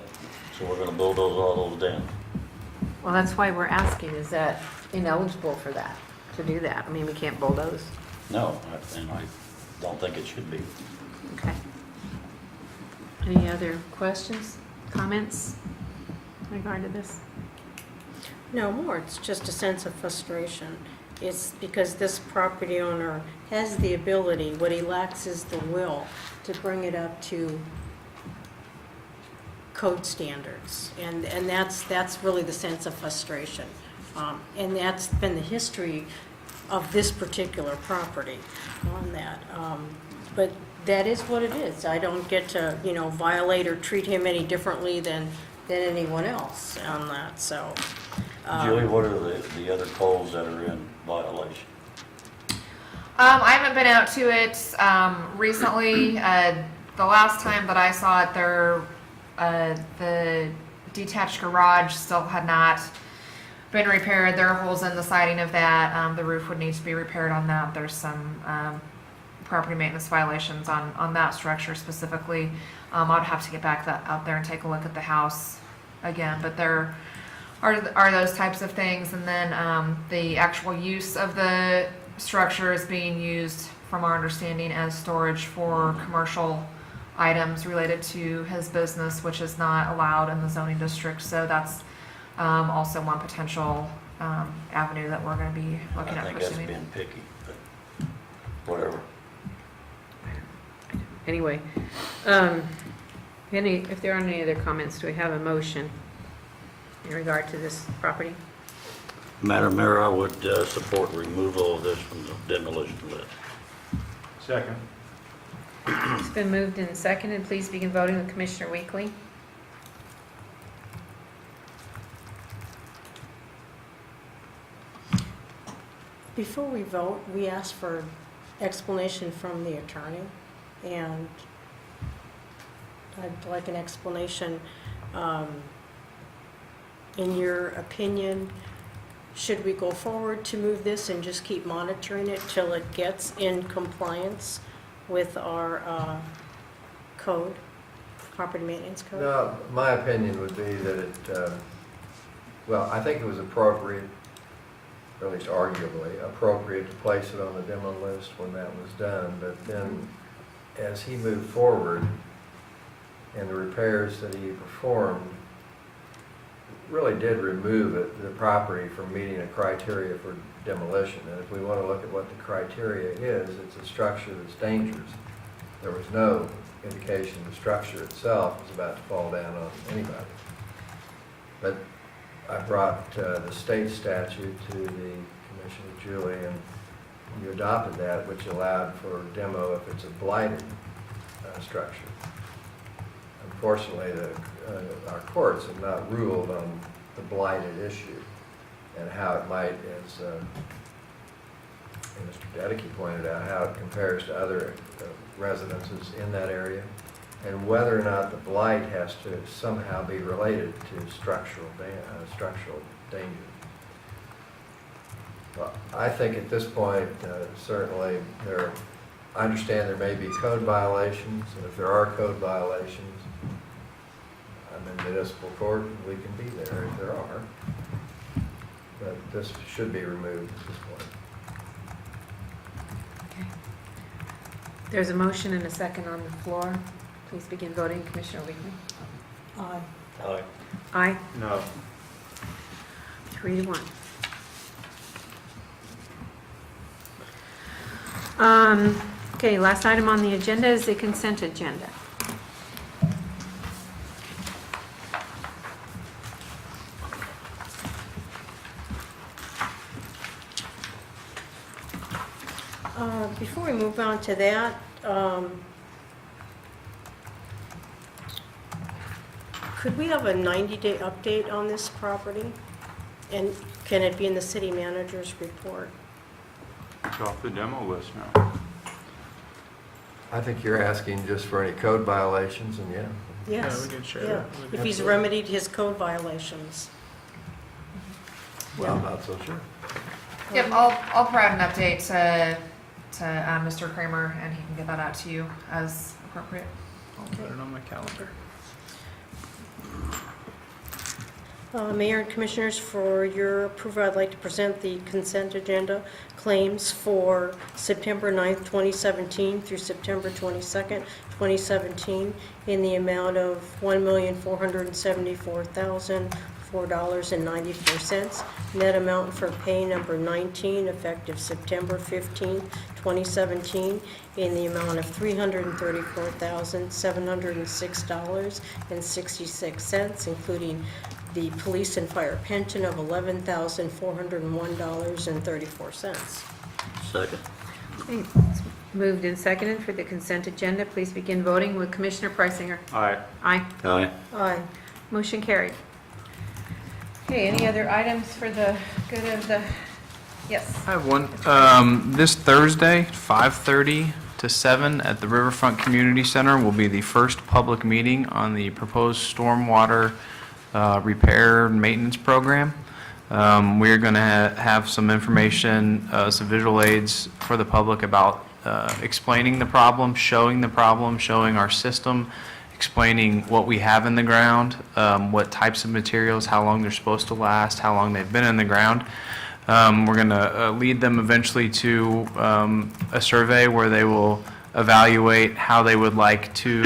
N: so we're gonna bulldoze all those down.
A: Well, that's why we're asking, is that ineligible for that, to do that? I mean, we can't bulldoze.
N: No, and I don't think it should be.
A: Okay. Any other questions, comments in regard to this?
D: No more, it's just a sense of frustration. It's because this property owner has the ability, what he lacks is the will to bring it up to code standards. And that's really the sense of frustration. And that's been the history of this particular property on that. But that is what it is. I don't get to, violate or treat him any differently than anyone else on that, so.
N: Julie, what are the other codes that are in violation?
H: I haven't been out to it recently. The last time that I saw it, the detached garage still had not been repaired. There are holes in the siding of that. The roof would need to be repaired on that. There's some property maintenance violations on that structure specifically. I'd have to get back out there and take a look at the house again, but there are those types of things. And then the actual use of the structure is being used, from our understanding, as storage for commercial items related to his business, which is not allowed in the zoning district. So that's also one potential avenue that we're going to be looking
N: I
H: at
N: think that's
H: pursuing.
N: being picky, but whatever.
A: Anyway, if there aren't any other comments, do we have a motion in regard to this property?
N: Madam Mayor, I would support removal of this from the demolition list.
I: Second.
A: It's been moved and seconded. Please begin voting with Commissioner Weekly.
D: Before we vote, we ask for explanation from the attorney, and I'd like an explanation. In your opinion, should we go forward to move this and just keep monitoring it till it gets in compliance with our code, property maintenance code?
M: No, my opinion would be that it, well, I think it was appropriate, or at least arguably appropriate, to place it on the demo list when that was done. But then, as he moved forward and the repairs that he performed really did remove the property from meeting a criteria for demolition. And if we want to look at what the criteria is, it's a structure that's dangerous. There was no indication the structure itself was about to fall down on anybody. But I brought the state statute to the Commissioner Julie, and you adopted that, which allowed for demo if it's a blighted structure. Unfortunately, our courts have not ruled on the blighted issue and how it might, as Mr. Dedeke pointed out, how it compares to other residences in that area, and whether or not the blight has to somehow be related to structural danger. Well, I think at this point, certainly I understand there may be code violations, and if there are code violations, I'm in municipal court, and we can be there if there are. But this should be removed at this point.
A: Okay. There's a motion and a second on the floor. Please begin voting, Commissioner Weekly.
D: Aye.
N: Aye.
A: Aye.
I: No.
A: 3-1. Okay, last item on the agenda is the consent agenda.
D: Before we move on to that, could we have a 90-day update on this property? And can it be in the city manager's report?
I: knocked off the demo list now.
M: I think you're asking just for any code violations, and yeah.
D: Yes.
F: we can share
D: Yeah.
F: that.
D: If he's remedied his code violations.
M: Well, I'm not so sure.
H: Yep, I'll provide an update to Mr. Kramer, and he can get that out to you as appropriate.
F: I'll put it on my calendar.
D: Mayor and Commissioners, for your approval, I'd like to present the consent agenda claims for September 9th, 2017 through September 22nd, 2017 in the amount of $1,474,004.94. Net amount for pay number 19 effective September 15th, 2017 in the amount of $334,706.66, including the police and fire pension of $11,401.34.
N: Second.
A: Okay, it's moved and seconded for the consent agenda. Please begin voting with Commissioner Preisinger.
I: Aye.
A: Aye.
N: Aye.
D: Aye.
A: Motion carried. Okay, any other items for the good of the, yes.
F: I have one. This Thursday, 5:30 to 7 at the Riverfront Community Center will be the first public meeting on the proposed stormwater repair and maintenance program. We're going to have some information, some visual aids for the public about explaining the problem, showing our system, explaining what we have in the ground, what types of materials, how long they're supposed to last, how long they've been in the ground. We're going to lead them eventually to a survey where they will evaluate how they would like to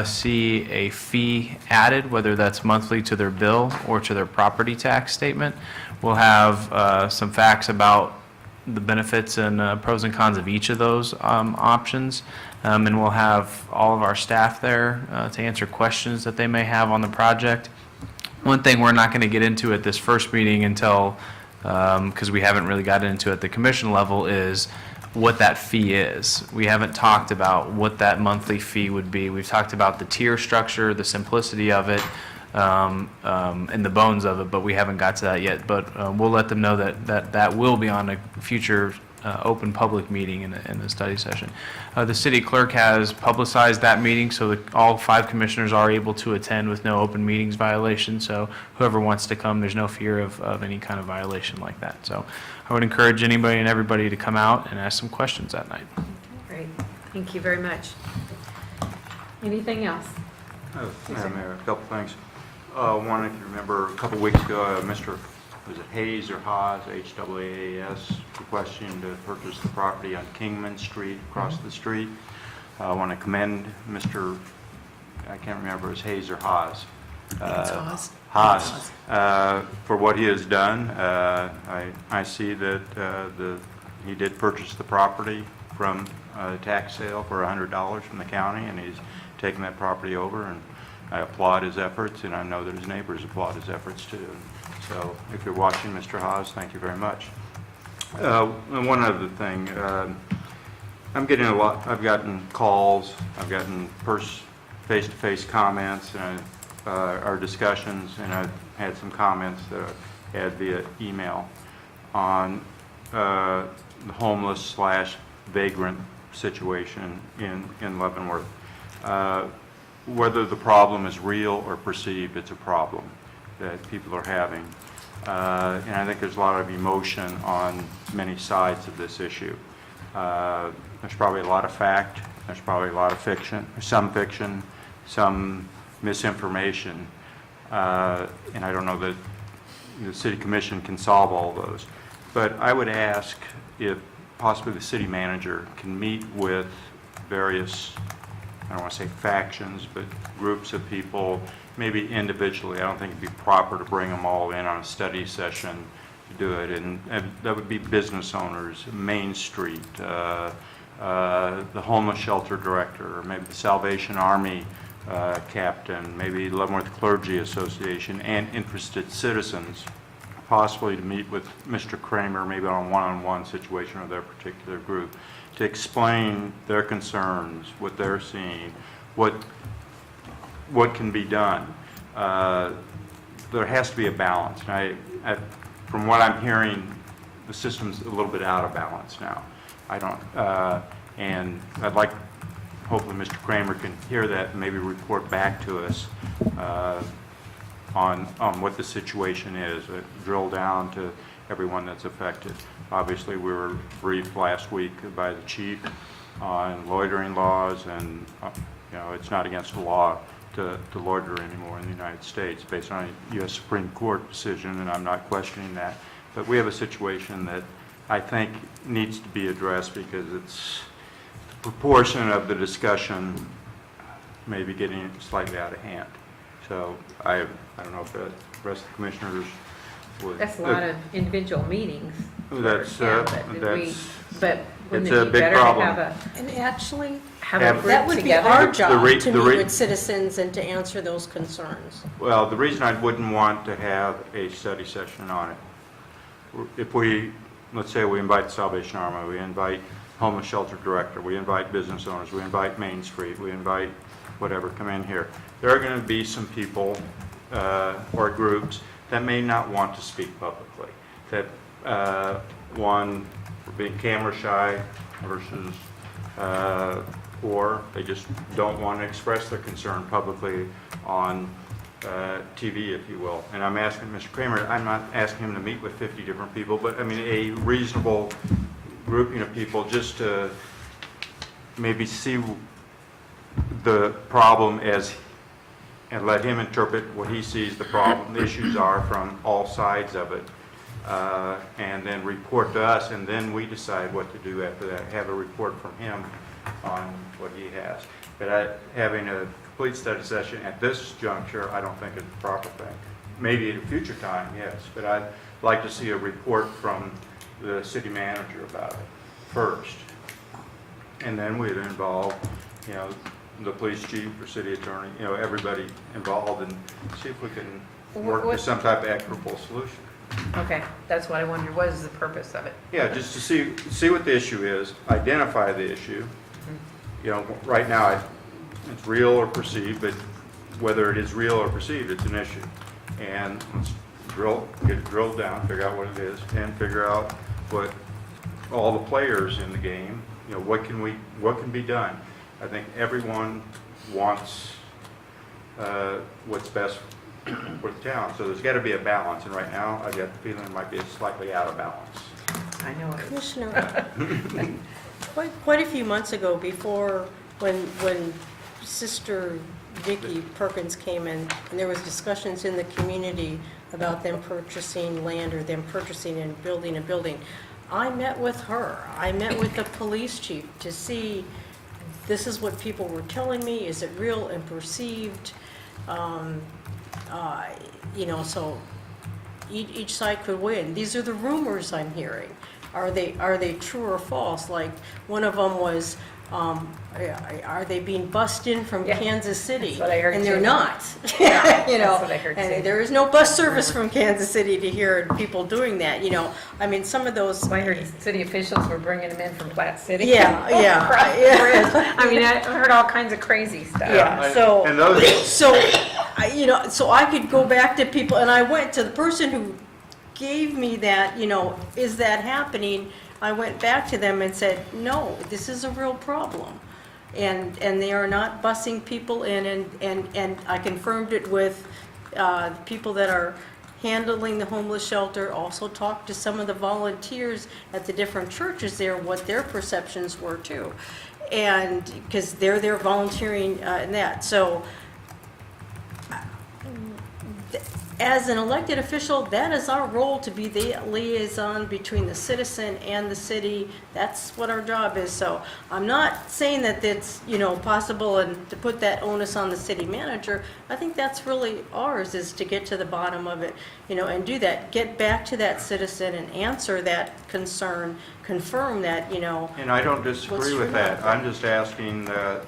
F: see a fee added, whether that's monthly to their bill or to their property tax statement. We'll have some facts about the benefits and pros and cons of each of those options. And we'll have all of our staff there to answer questions that they may have on the project. One thing we're not going to get into at this first meeting until, because we haven't really gotten into it at the commission level, is what that fee is. We haven't talked about what that monthly fee would be. We've talked about the tier structure, the simplicity of it, and the bones of it, but we haven't got to that yet. But we'll let them know that will be on a future open public meeting in the study session. The city clerk has publicized that meeting so that all 5 commissioners are able to attend with no open meetings violation. So whoever wants to come, there's no fear of any kind of violation like that. So I would encourage anybody and everybody to come out and ask some questions that night.
A: Great, thank you very much. Anything else?
I: Madam Mayor, a couple things. One, if you remember, a couple weeks ago, Mr. Was it Hayes or Haas, H-A-A-S, requesting to purchase the property on Kingman Street, across the street. I want to commend Mr., I can't remember, if it was Hayes or Haas. Haas, for what he has done. I see that he did purchase the property from a tax sale for $100 from the county, and he's taken that property over, and I applaud his efforts, and I know that his neighbors applaud his efforts too. So if you're watching, Mr. Haas, thank you very much. And one other thing, I've gotten calls, I've gotten face-to-face comments, and our discussions, and I've had some comments that I've had via email on the homeless/vagrant situation in Leavenworth. Whether the problem is real or perceived, it's a problem that people are having. And I think there's a lot of emotion on many sides of this issue. There's probably a lot of fact, there's probably a lot of fiction, some misinformation, and I don't know that the City Commission can solve all those. But I would ask if possibly the city manager can meet with various, I don't want to say factions, but groups of people, maybe individually. I don't think it'd be proper to bring them all in on a study session to do it. And that would be business owners, Main Street, the homeless shelter director, or maybe the Salvation Army captain, maybe Leavenworth Clergy Association, and interested citizens, possibly to meet with Mr. Kramer, maybe on a one-on-one situation with their particular group, to explain their concerns, what they're seeing, what can be done. There has to be a balance. From what I'm hearing, the system's a little bit out of balance now. I don't, and I'd like, hopefully Mr. Kramer can hear that and maybe report back to us on what the situation is, drill down to everyone that's affected. Obviously, we were briefed last week by the chief on loitering laws, and it's not against the law to loiter anymore in the United States based on a U.S. Supreme Court decision, and I'm not questioning that. But we have a situation that I think needs to be addressed because it's the proportion of the discussion may be getting slightly out of hand. So I don't know if the rest of the commissioners would.
A: That's a lot of individual meetings.
I: That's,
A: Yeah, but wouldn't
I: it's a
A: it be
I: big
A: better to
I: problem.
A: have
D: And actually,
A: a
I: Yeah,
A: group
D: that would be
A: together?
D: our
I: The
D: job,
I: re-
D: to
I: the
D: meet
I: re-
D: with citizens and to answer those concerns.
I: Well, the reason I wouldn't want to have a study session on it, if we, let's say we invite the Salvation Army, we invite homeless shelter director, we invite business owners, we invite Main Street, we invite whatever, come in here. There are going to be some people or groups that may not want to speak publicly, that one, for being camera shy versus, or they just don't want to express their concern publicly on TV, if you will. And I'm asking Mr. Kramer, I'm not asking him to meet with 50 different people, but I mean a reasonable grouping of people just to maybe see the problem as, and let him interpret what he sees the problem, the issues are from all sides of it, and then report to us, and then we decide what to do after that, have a report from him on what he has. But having a complete study session at this juncture, I don't think is the proper thing. Maybe at a future time, yes, but I'd like to see a report from the city manager about it first. And then we'd involve, the police chief or city attorney, everybody involved, and see if we can work to some type of equitable solution.
A: Okay, that's what I wondered, what is the purpose of it?
I: Yeah, just to see what the issue is, identify the issue. Right now, it's real or perceived, but whether it is real or perceived, it's an issue. And let's get it drilled down, figure out what it is, and figure out what all the players in the game, what can be done. I think everyone wants what's best for the town, so there's got to be a balance, and right now, I get the feeling it might be slightly out of balance.
A: I know it.
D: Commissioner, quite a few months ago, before, when Sister Vicki Perkins came in, and there was discussions in the community about them purchasing land or them purchasing and building a building, I met with her. I met with the police chief to see, this is what people were telling me, is it real and perceived? So each side could win. These are the rumors I'm hearing. Are they true or false? Like, one of them was, are they being bussed in from
A: Yeah,
D: Kansas City?
A: that's what I heard
D: And they're
A: too.
D: not.
A: That's what I heard too.
D: And there is no bus service from Kansas City to hear people doing that, I mean, some of those.
A: I heard city officials were bringing them in from Platte City.
D: Yeah.
A: Across the
D: Yeah.
A: bridge. I mean, I heard all kinds of crazy stuff.
D: Yeah, so.
I: And those,
D: So I could go back to people, and I went to the person who gave me that, is that happening? I went back to them and said, no, this is a real problem. And they are not busing people in, and I confirmed it with people that are handling the homeless shelter, also talked to some of the volunteers at the different churches there, what their perceptions were too. And, because they're there volunteering in that, so as an elected official, that is our role, to be the liaison between the citizen and the city. That's what our job is. So I'm not saying that it's, possible and to put that onus on the city manager. I think that's really ours, is to get to the bottom of it, and do that. Get back to that citizen and answer that concern, confirm that,
I: and I don't disagree with that. I'm just asking that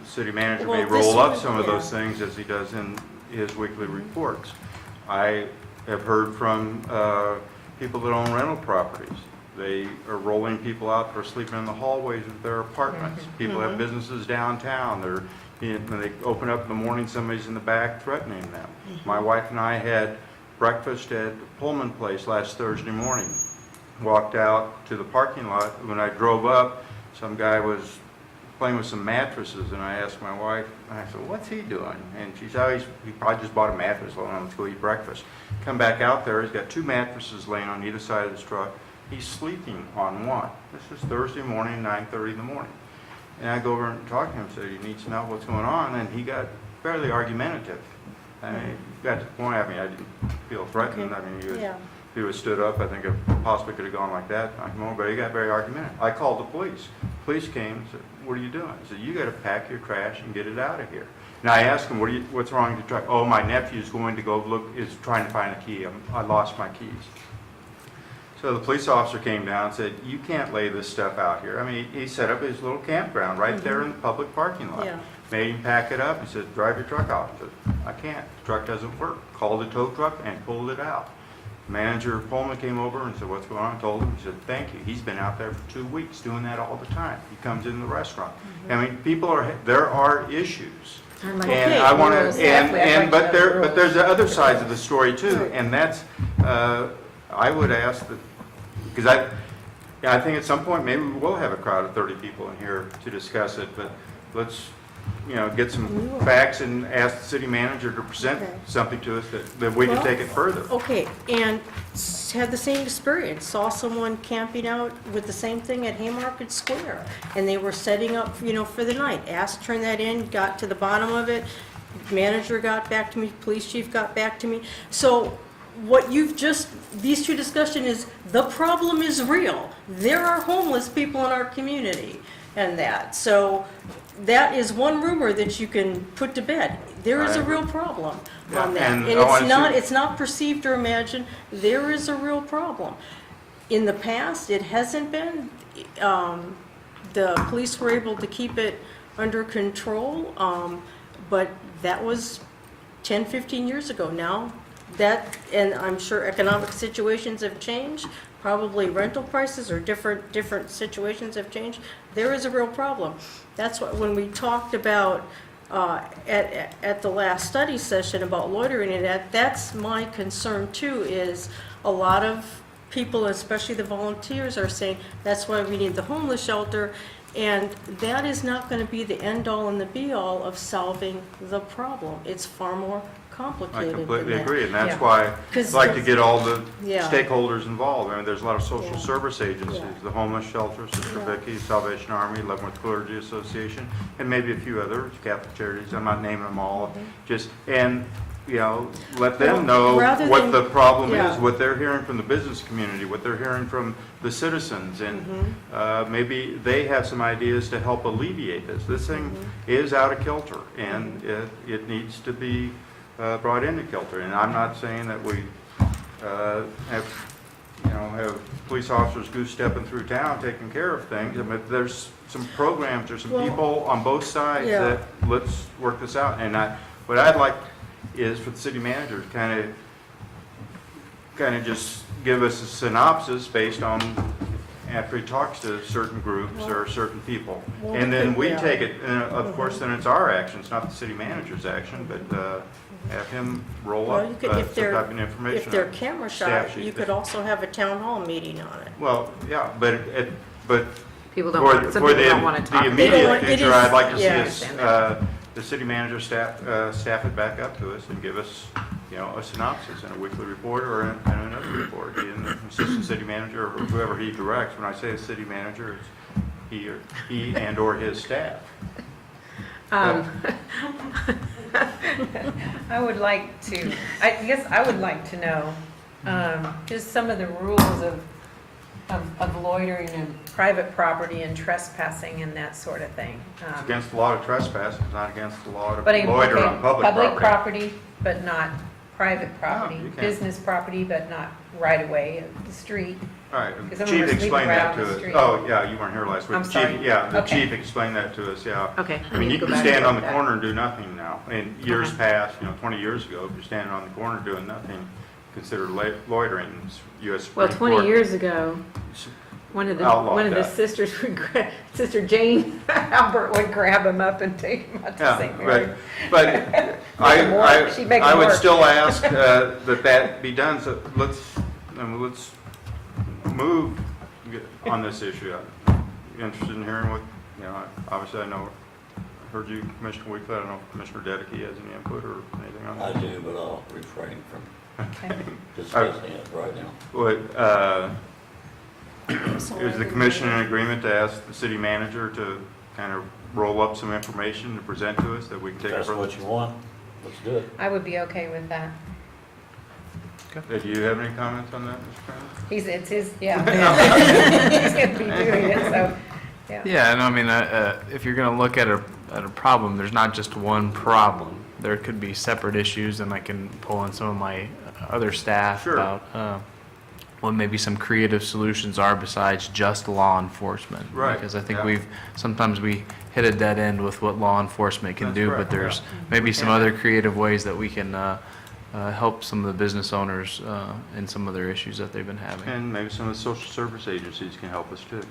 I: the city manager may
D: Well, this
I: roll up
D: one,
I: some of
D: yeah.
I: those things as he does in his weekly reports. I have heard from people that own rental properties. They are rolling people out for sleeping in the hallways of their apartments. People have businesses downtown. When they open up in the morning, somebody's in the back threatening them. My wife and I had breakfast at the Pullman Place last Thursday morning. walked out to the parking lot. When I drove up, some guy was playing with some mattresses, and I asked my wife, and I said, what's he doing? And she said, oh, he probably just bought a mattress, let's go eat breakfast. Come back out there, he's got 2 mattresses laying on either side of his truck. He's sleeping on one. This is Thursday morning, 9:30 in the morning. And I go over and talk to him, said, you need to know what's going on, and he got fairly argumentative. I mean, he got to the point, I mean, I didn't feel threatened.
D: Okay.
I: I mean, he was,
D: Yeah.
I: if he was stood up, I think it possibly could have gone like that, but he got very argumentative. I called the police. Police came and said, what are you doing? I said, you got to pack your trash and get it out of here. And I asked him, what's wrong with the truck? Oh, my nephew's going to go look, is trying to find a key. I lost my keys. So the police officer came down and said, you can't lay this stuff out here. I mean, he set up his little campground right there in the public parking lot.
D: Yeah.
I: Made him pack it up. He said, drive your truck out. I said, I can't. The truck doesn't work. Called the tow truck and pulled it out. Manager Pullman came over and said, what's going on? I told him. He said, thank you. He's been out there for 2 weeks doing that all the time. He comes in the restaurant. I mean, there are issues. And
D: Okay,
I: I want
D: rules.
I: to, and,
D: Definitely, I'd like to know the
I: but there's
D: rules.
I: the other sides of the story too.
D: Right.
I: And that's, I would ask that, because I think at some point, maybe we will have a crowd of 30 people in here to discuss it, but let's, get some facts and ask the city manager to present
D: Okay.
I: something to us that we can
D: Well,
I: take it further.
D: Okay, and had the same experience, saw someone camping out with the same thing at Haymarket Square, and they were setting up, for the night. Asked, turn that in, got to the bottom of it, manager got back to me, police chief got back to me. So what these two discussions is, the problem is real. There are homeless people in our community and that. So that is one rumor that you can put to bed. There is a real problem on that.
I: and
D: And
I: I wanna
D: it's not perceived or imagined. There is a real problem. In the past, it hasn't been. The police were able to keep it under control, but that was 10, 15 years ago. Now, and I'm sure economic situations have changed, probably rental prices or different situations have changed. There is a real problem. That's what, when we talked about at the last study session about loitering, and that's my concern too, is a lot of people, especially the volunteers, are saying that's why we need the homeless shelter, and that is not going to be the end-all and the be-all of solving the problem. It's far more
I: I
D: complicated than
I: completely
D: that.
I: agree, and that's
A: Yeah.
I: why I'd
D: 'Cause
I: like to get all the
D: Yeah.
I: stakeholders involved. I mean, there's a lot of social
D: Yeah.
I: service agencies,
D: Yeah.
I: the homeless shelter, Sister
D: Yeah.
I: Vicky, Salvation Army, Leavenworth Clergy Association, and maybe a few others, Catholic Charities, I'm not naming them all. Just, and, let them know
D: rather
I: what
D: than-
I: the problem
D: yeah.
I: is, what they're hearing from the business community, what they're hearing from the citizens, and maybe they have some ideas to help alleviate this. This thing is out of kilter, and it needs to be brought into kilter. And I'm not saying that we have police officers goose-stepping through town taking care of things, but there's some programs, there's some
D: Well,
I: people on both sides
D: yeah.
I: that, let's work this out. And what I'd like is for the city manager to kind of just give us a synopsis based on, after he talks to certain groups or certain people.
D: Well,
I: And then we
D: yeah.
I: take it, and of course, then it's our action, it's not the city manager's action, but have him roll
D: Well,
I: up
D: you could,
I: some
D: if they're,
I: type of information.
D: if they're
I: on
D: camera
I: staff
D: shot,
I: sheet.
D: you could also have a town hall meeting on it.
I: Well, yeah, but
G: People don't want, some
I: for
G: people don't want to
I: the
G: talk.
D: They don't
I: immediate
D: want- it
I: future,
D: is-
I: I'd like to see
D: yeah.
I: us, the city manager staff it back up to us and give us, a synopsis in a weekly report or in another report. And the assistant city manager, or whoever he directs, when I say the city manager, it's he and or his staff.
A: I would like to, I guess I would like to know, just some of the rules of loitering in private property and trespassing and that sort of thing.
I: It's against the law to trespass, it's not against the law to
A: But
I: loiter
A: okay,
I: on public property.
A: property, but not private property.
I: you can't.
A: Business property, but not right away of the street.
I: All right,
A: Because
I: the
A: I'm
I: chief
A: gonna leave
I: explained that
A: around the
I: to us.
A: street.
I: Oh, yeah, you weren't here last week.
A: I'm
I: The
A: sorry.
I: chief, yeah, the
A: Okay.
I: chief explained that to us, yeah.
G: Okay.
I: I mean, you
G: go
I: can
G: back
I: stand
G: and
I: on the
G: look at
I: corner and do nothing now. In years
A: Uh-huh.
I: past, 20 years ago, if you're standing on the corner doing nothing, considered loitering. It's U.S.
L: Well,
I: Supreme
L: 20
I: Court.
L: years ago, one of the
I: Outlawed that.
L: sisters would Sister Jane Albert would grab him up and take him out to
I: Yeah,
L: St. Mary.
I: but
A: She'd make
I: I
A: him
I: would
A: work.
I: still ask that be done, so let's move on this issue. You interested in hearing what, obviously I know, I heard you, Commissioner Weekly, I don't know if Commissioner Dedeky has any input or anything on
N: I
I: that.
N: do, but I'll refrain from
A: Okay.
N: discussing it right now.
I: Is the commission in agreement to ask the city manager to kind of roll up some information to present to us that we can
N: If
I: take?
N: that's what you want, let's do it.
A: I would be okay with that.
I: Do you have any comments on that, Mr. President?
A: It's his, yeah. He's going to be doing it, so, yeah.
F: Yeah, and I mean, if you're going to look at a problem, there's not just one problem. There could be separate issues, and I can pull in some of my other staff
I: Sure.
F: about what maybe some creative solutions are besides just law enforcement.
I: Right,
F: Because I think
I: yeah.
F: sometimes we hit a dead end with what law enforcement can
I: That's
F: do,
I: correct,
F: but there's
I: yeah.
F: maybe some
I: Yeah.
F: other creative ways that we can help some of the business owners in some of their issues that they've been having.
I: And maybe some of the social service agencies can help us too.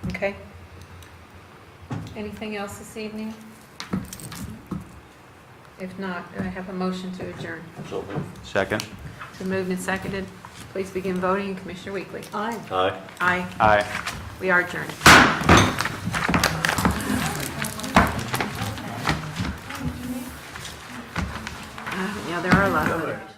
A: Okay. Anything else this evening? If not, do I have a motion to adjourn?
N: So moved.
I: Second.
A: So moved and seconded. Please begin voting. Commissioner Weekly.
D: Aye.
N: Aye.
A: Aye.
I: Aye.
A: We are adjourned. Yeah, there are a lot of others.